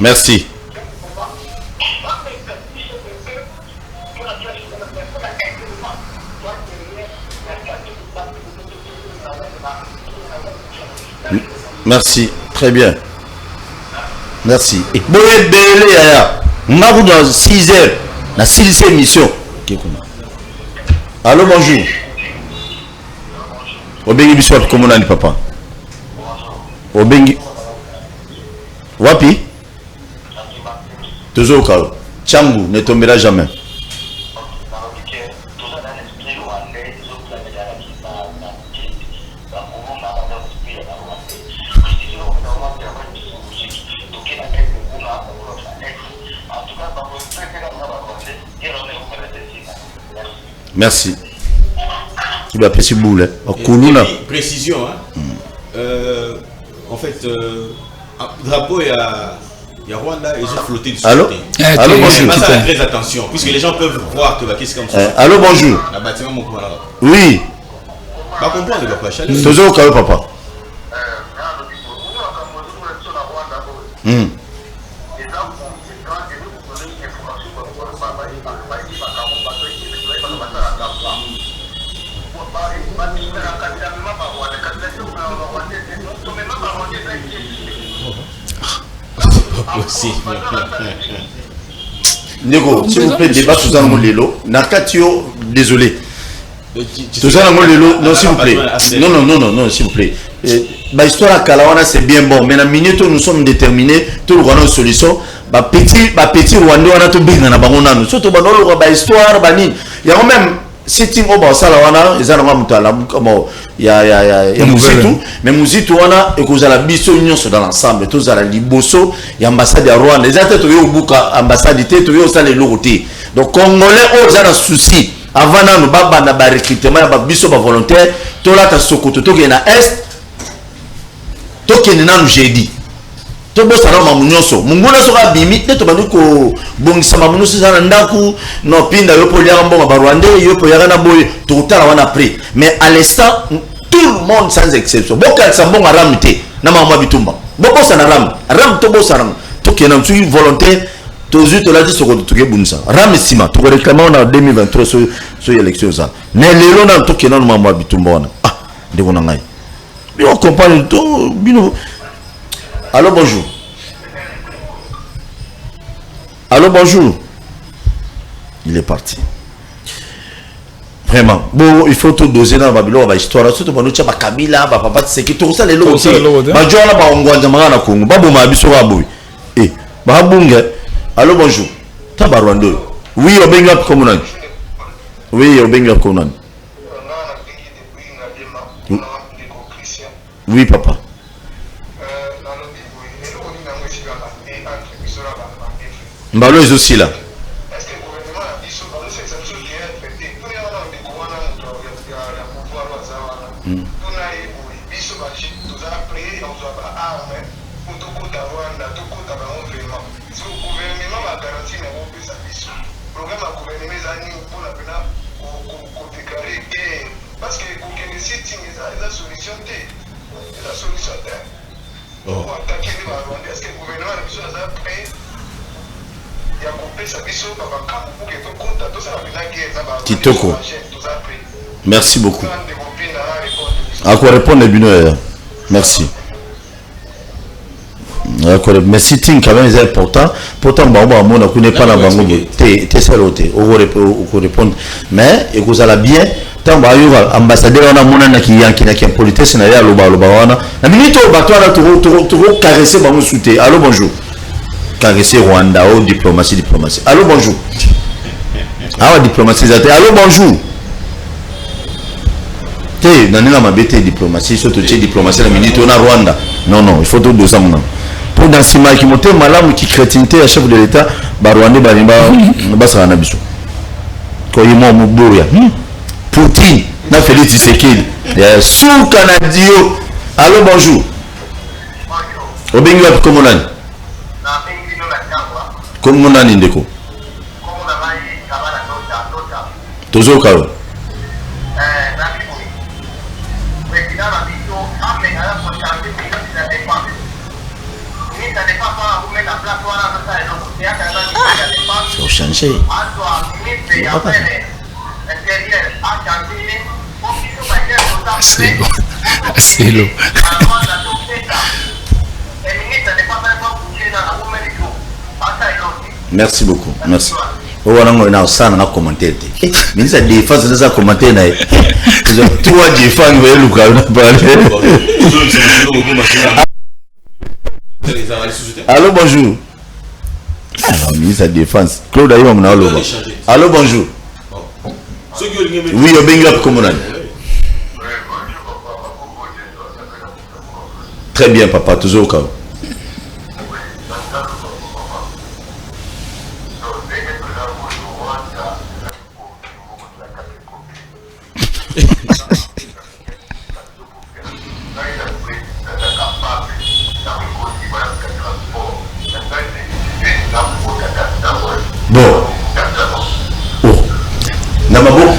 Speaker 2: Merci. Merci. Très bien. Merci. Et bon, on a dans 6 heures. La 6e mission. Allô, bonjour. Obengi biswat comment on a dit papa? Obengi. Wapi? Toujours au cas où. Tchambu ne tombera jamais. Merci. Tu dois apprécier boule.
Speaker 3: Précision. Hein? En fait, drapeau et il y a Rwanda et ils ont flotté dessus.
Speaker 2: Allô? Allô, bonjour.
Speaker 3: Faites très attention, puisque les gens peuvent voir que qu'est-ce comme ça.
Speaker 2: Allô, bonjour.
Speaker 3: La bâtiment, mon coin là.
Speaker 2: Oui.
Speaker 3: Pas comprendre, il va pas chaler.
Speaker 2: Toujours au cas où, papa. Nego, s'il vous plaît, débat sous un lelo. Nakatio, désolé. Tout ça, non, s'il vous plaît. Non, s'il vous plaît. Ma histoire à Kalawana, c'est bien bon. Mais la minute où nous sommes déterminés, tout le monde a une solution. Petit Rwanda, on a tout bien dans la banane. Surtout, on histoire, il y a même. Sitting over Salawana, ils ont il y a Mouzitou, mais Mouzitou, on a la biso union dans l'ensemble, tous à la Liboso, il y a l'ambassade de Rwanda, les autres, au Bouka, ambassade, au sein de l'Europe. Donc, Congolais, ils ont un souci. avant nanu babanda barecrutement ya babiso bavolontaire tolata sokoto tokende na est tokende nanu jeudi tobosana mamu nyonso munguna soka bimi te tobandi kobongisa mamu nyonso eza na ndaku no pinda yo mpo liaka mbongo barwandais yo mpo yaka na boye tokotala wana après mais à l'instant tout le monde sans exception bokalisa mbongo aramu te na mamu ya bitumba bobosana ramu tobosana tokende na soki volontaire tozwi tolati sokoto tokebundisa ramu nsima tokoreklama na 2023 so élection eza mais lelo nanu tokende nanu mamu ya bitumba wana ndeko na ngai yo comprendre to bino. Allô, bonjour. Allô, bonjour. Il est parti. Vraiment. Bon, il faut tout doser dans Babylone, dans l'histoire. Surtout pour nous, tu as Kabila, papa, c'est qui tout ça, les lots. Bajouala, Bangouanda, Congo, Babou Mabiso, Babou. Eh, Babunga. Allô, bonjour. Tabarwando. Oui, au Benga Comunan. Oui, au Benga Comunan. Oui, papa. Mbalo est aussi là. Kitoko. Merci beaucoup. À quoi répondre les binoeurs? Merci. Mais sitting quand même c'est important. Pourtant, on ne connaît pas la bango. T'es saloté. On répondre. Mais et vous allez bien. Tant que ambassadeur on a mon qui a politesse na ya loba wana. Na minute au bateau là tout caresser bango souté. Allô bonjour. Caresser Rwanda ou diplomatie. Allô bonjour. Ah diplomatie. Allô bonjour. Té nanina mabete diplomatie surtout diplomatie la minute on a Rwanda. Non, il faut tout deux ans maintenant. Pour dans ces qui montent malamu qui crétinité à chef de l'État ba Rwanda ba ça na biso. Ko yimo muboya. Poutine na Félix Tshisekedi. Sous Canadio. Allô bonjour. Obengi wapi komonani? Komonani ndeko. Tozoka. Faut changer.
Speaker 4: C'est l'eau.
Speaker 2: Merci beaucoup. Merci. On a ça dans commentaire. Mais ça défense de ça commentaire là. Ils ont trois défense vous Lucas on a parlé. Allô bonjour. Alors ministre de défense Claude Ayoma mna loba. Allô bonjour. Oui, obenga komonani. Très bien papa, toujours au cas. Bon. Oh. Namabo.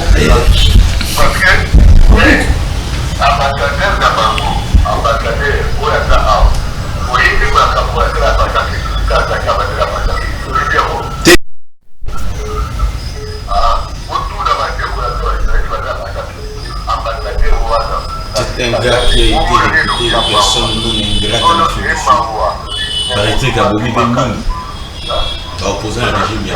Speaker 3: C'est un gars qui a été réputé de personne non ingrate en parité qu'à Bobby Bengang a opposé un régime bien.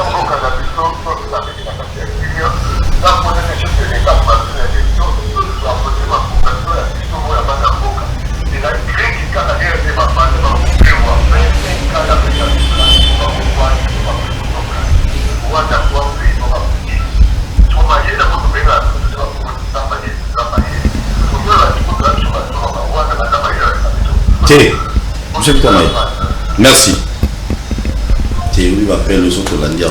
Speaker 2: Monsieur Bitamaï, merci. oui, m'appelle les autres Hollandais.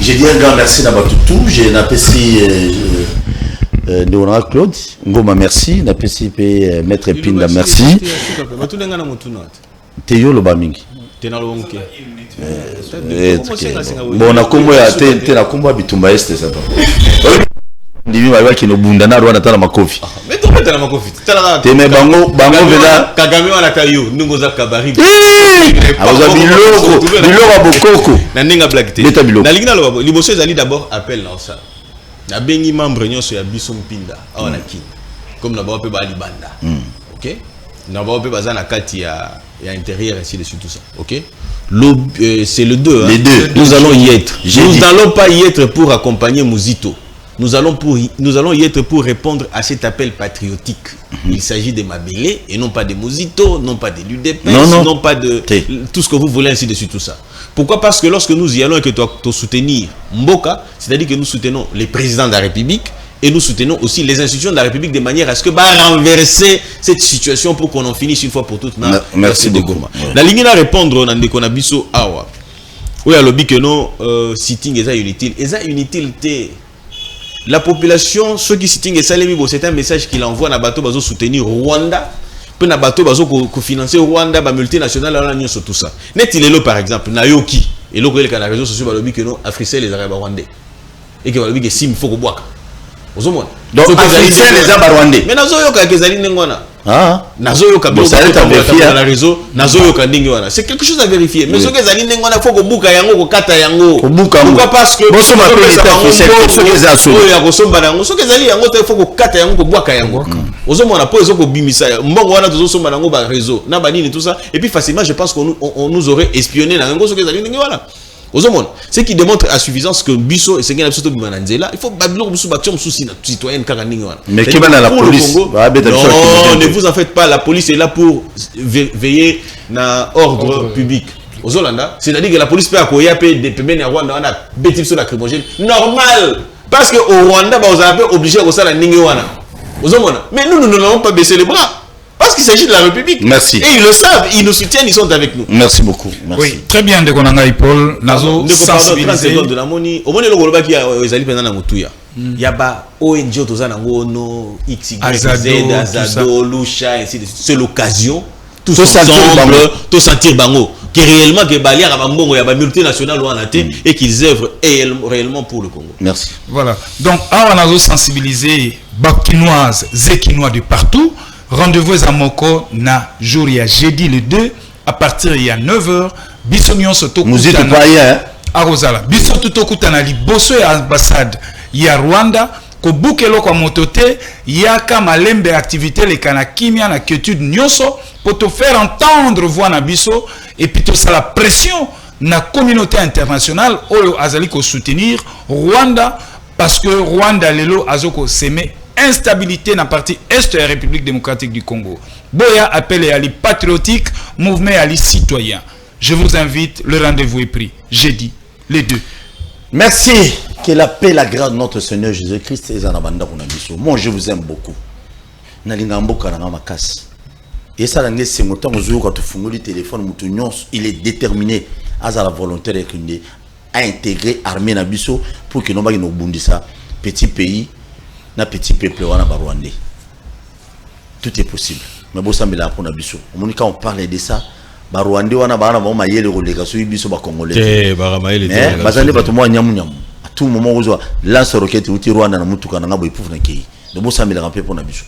Speaker 2: J'ai dit un grand merci à Batoutou. J'ai apprécié Ndona Claude. Ngoma merci. Apprécié Maître Pinda merci. Théo Lobamingi. Bon, on a combo à TNT, la combo à Bitumba Est, ça va. Ndimi mabaki kino bunda na Rwanda tala makofi.
Speaker 3: Mais tu mets la makofi.
Speaker 2: Teme bango vela
Speaker 3: Kagame wana kayo ndungo za kabari.
Speaker 2: Aza biloko bokoko.
Speaker 3: Na ninga black té. Na lingina lo liboso ezali d'abord appel na ça. Na bengi membre nyonso ya biso mpinda awana ki. Comme na ba pe ba libanda. OK? Na ba pe baza na kati ya intérieur ainsi de suite tout ça. OK? C'est le 2
Speaker 2: Les deux.
Speaker 3: Nous allons y être. Nous n'allons pas y être pour accompagner Mouzito. Nous allons y être pour répondre à cet appel patriotique. Il s'agit de Mabélé et non pas de Mouzito, non pas de l'UDP, non pas de tout ce que vous voulez, ainsi de suite, tout ça. Pourquoi? Parce que lorsque nous y allons et que tu dois soutenir Mboka, c'est-à-dire que nous soutenons les présidents de la République et nous soutenons aussi les institutions de la République de manière à ce que renverser cette situation pour qu'on en finisse une fois pour toutes.
Speaker 2: Merci beaucoup.
Speaker 3: La ligne à répondre dans des konabiso awa. Oui, à l'objet que non sitting est inutile. Est inutile. La population, ceux qui sitting c'est un message qu'il envoie à bateau bazo soutenir Rwanda, puis na bateau bazo financer Rwanda, ba multinationale là nyonso tout ça. Net il est là par exemple na yoki et là que les réseaux sociaux ba lobi que non Africell les arabes rwandais et que ba lobi que sim faut ko boaka. Ozomona.
Speaker 2: Donc Africell les arabes rwandais.
Speaker 3: Mais nazo yoka ke zali ngona.
Speaker 2: Ah,
Speaker 3: nazo yoka bien dans la réseau, nazo yoka ndingi wana. C'est quelque chose à vérifier. Mais ce que zali ngona faut ko buka yango ko kata yango. Pourquoi? Parce que
Speaker 2: bon ma ce que za so.
Speaker 3: Ya ko somba yango, ce que zali yango te faut ko kata yango ko boaka yango. Ozomona po ezo ko bimisa. Mbongo wana tozo somba yango ba réseau. Na banini tout ça et puis facilement je pense qu'on nous aurait espionné na yango ce que zali ndingi wana. Ce qui démontre à suffisance que Bisso et Sengen Absoto Bimananzela, il faut Babylon Bissou Baction Souci citoyen Karaningwana.
Speaker 2: Mais qui va dans la police?
Speaker 3: Non, ne vous en faites pas, la police est là pour veiller na ordre public. Aux Hollanda, c'est-à-dire que la police peut accueillir des pébènes à Rwanda, on a bêtis sur la lacrymogène. Normal! Parce qu'au Rwanda, on a obligé à faire la Ningewana. Mais nous n'allons pas baisser les bras. Parce qu'il s'agit de la République.
Speaker 2: Merci.
Speaker 3: Et ils le savent, ils nous soutiennent, ils sont avec nous.
Speaker 2: Merci beaucoup. Merci.
Speaker 4: Oui, très bien, de Konanga Paul. Nazo sensibiliser.
Speaker 3: 30 secondes de la monnaie. Au moins, le Goloba qui a ezali pendant la Moutuya. Il y a pas ONG Tozanango, no XY, Z, Azado, Lusha, ainsi de suite. C'est l'occasion, tous ensemble, tous sentir bango. Que réellement, que Balia Rabambongo, il y a des multinationales ou en et qu'ils œuvrent réellement pour le Congo.
Speaker 2: Merci.
Speaker 4: Voilà. Donc, on a sensibilisé Bakinoises, Zekinois de partout. Rendez-vous à Moko na jour ya jeudi le 2 à partir il y a 9h bisonyon soto
Speaker 2: kutana
Speaker 4: à Rosala biso tout kutana liboso ya ambassade ya Rwanda ko bukelo kwa motote yaka malembe activité les kana kimia na quiétude nyonso pour te faire entendre voix na biso et puis tout ça la pression na communauté internationale oyo azali ko soutenir Rwanda parce que Rwanda lelo azoko s'aimer instabilité dans la partie est de la République démocratique du Congo. Boya appelle à les patriotiques, mouvement à les citoyens. Je vous invite, le rendez-vous est pris. Jeudi, les 2.
Speaker 2: Merci. Que la paix, la grâce de notre Seigneur Jésus-Christ et Zanabanda Kunabiso. Moi, je vous aime beaucoup. Et ça, c'est mon temps où tu fous le téléphone, il est déterminé à la volonté à intégrer l'armée Nabiso pour que nous ne bondissa petit pays. Na petit peuple wana Rwandais. Tout est possible. Mais bon ça me l'a pour Nabiso. Quand on parle de ça, Rwandais wana bana ba mayele relégation biso ba congolais.
Speaker 3: Eh ba mayele
Speaker 2: te. Bazali ba to mo nyamu nyamu. À tout moment où lance roquette uti Rwanda na mutuka na ngabo ipufu na kei. De bon ça me l'a rappelé pour Nabiso.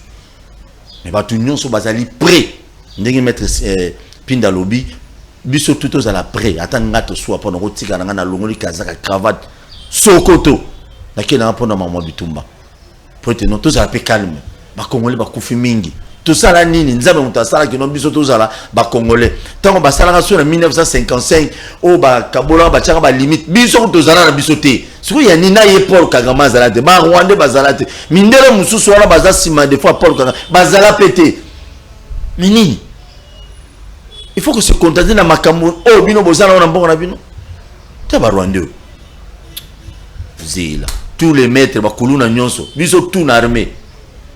Speaker 2: Mais ba tout nyonso bazali prêt. Ndenge mettre Pinda lobby biso tout aux à la prêt. Atanga to soit pour rotika na longoli kazaka cravate sokoto. Na kena pour na mama bitumba. Pour que nous tous à calme, les Congolais va koufi mingi. Tout ça là nini, nous avons tout ça qui nous biso tous là, les Congolais. Tant qu'on va ça là sur 1955, oh bah Kabola bah tiens bah limite, biso tous là bisoté. Sur il y a Nina et Paul Kagame zalate, bah Rwanda bah zalate. Mindele musu soira bah zasima des fois Paul Kagame bah zala pété. Mini. Il faut que se contenter dans makambo. Oh bino bozala on a bon na bino. T'as bah Rwanda. Zila. Tous les maîtres bakuluna nyonso biso tout na armée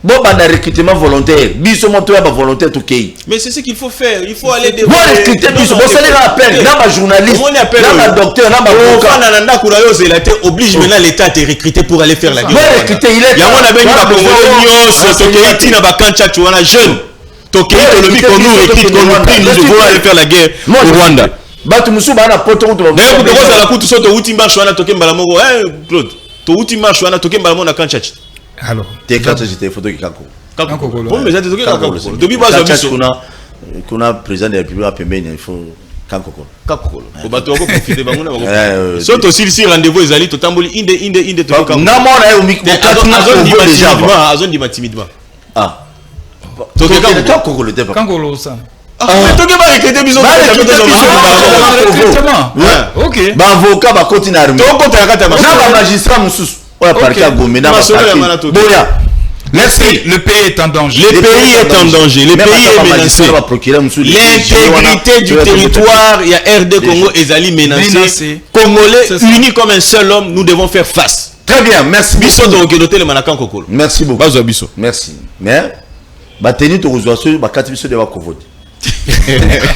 Speaker 2: Bon, bah, recrutement volontaire. Biso monto ya ba volontaire to kei.
Speaker 3: Mais c'est ce qu'il faut faire. Il faut aller
Speaker 2: devant. Bon, recruter biso. Bon, ça les appelle. Dans ma journaliste. Dans ma docteur. Dans ma avocat.
Speaker 3: Nanda Kourayo, c'est la terre oblige maintenant l'État à te recruter pour aller faire la guerre.
Speaker 2: Bon, recruter, il est.
Speaker 3: Y'a mon ami qui a Congolais, Tokei Tina Bakancha, tu vois, jeune. Tokei, Tolobi, qu'on nous recrute, qu'on nous prie, nous devons aller faire la guerre au Rwanda.
Speaker 2: Batu musuba na poto to.
Speaker 3: D'ailleurs, pour que la coûte soit au outil marche, on a toqué Mbalamongo. Claude, to outil marche, on a toqué Mbalamongo na Kanchachi.
Speaker 2: Alors, t'es quand j'étais photo qui kako.
Speaker 3: Bon, mais j'ai toqué kako. Depuis bas
Speaker 2: kuna président de la République à pembeni, il faut kako.
Speaker 3: Kako. Ko bato ko profiter banguna ba. Surtout si rendez-vous ezali to tamboli inde to kako.
Speaker 2: Na mona yo miko déjà.
Speaker 3: Azon di timidement.
Speaker 2: Ah.
Speaker 3: Toqué
Speaker 2: kako le débat.
Speaker 4: Kako ça.
Speaker 3: Mais toqué ba recruter biso.
Speaker 2: Ok. Ba avocat ba continue armée.
Speaker 3: To ko ta kata ba.
Speaker 2: Na ba magistrat mususu. Ouais, parti à Gomé, na ba parti. Boya. Merci.
Speaker 4: Le pays est en danger.
Speaker 3: Le pays est en danger. Le pays est menacé. L'intégrité du territoire, il y a RD Congo et Zali menacé. Congolais unis comme un seul homme, nous devons faire face.
Speaker 2: Très bien, merci.
Speaker 3: Merci beaucoup.
Speaker 2: Merci. Mais, Bateni to Rozoaso, Bakati Biso de Wakovod.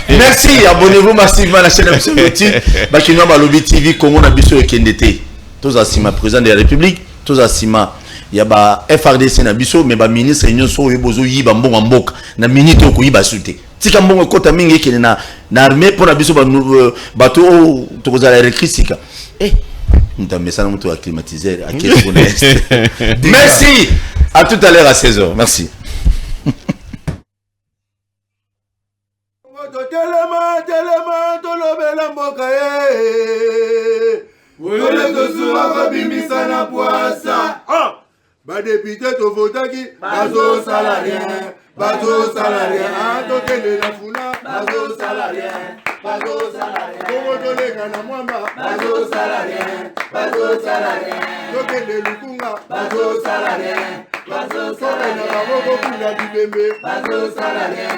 Speaker 2: Merci, abonnez-vous massivement à la chaîne Biso Loti. Bakino Balobi TV, Congo na Biso et Kendete. Tous asima, président de la République, tous asima. Il y a ba FRDC na biso mais ba ministre union so yebozo yiba mbongo mboka na minute ko yiba sute tika mbongo kota mingi kene na armée pour na biso ba bato to ko za la recrisika ntamesa na mtu wa climatiseur akete ko merci à tout à l'heure à 16h merci
Speaker 1: Badépité to votaki bazo salarien tokende na funa bazo salarien Kongo toleka na mwamba bazo salarien tokende lukunga bazo salarien na maboko kuna bibembe bazo salarien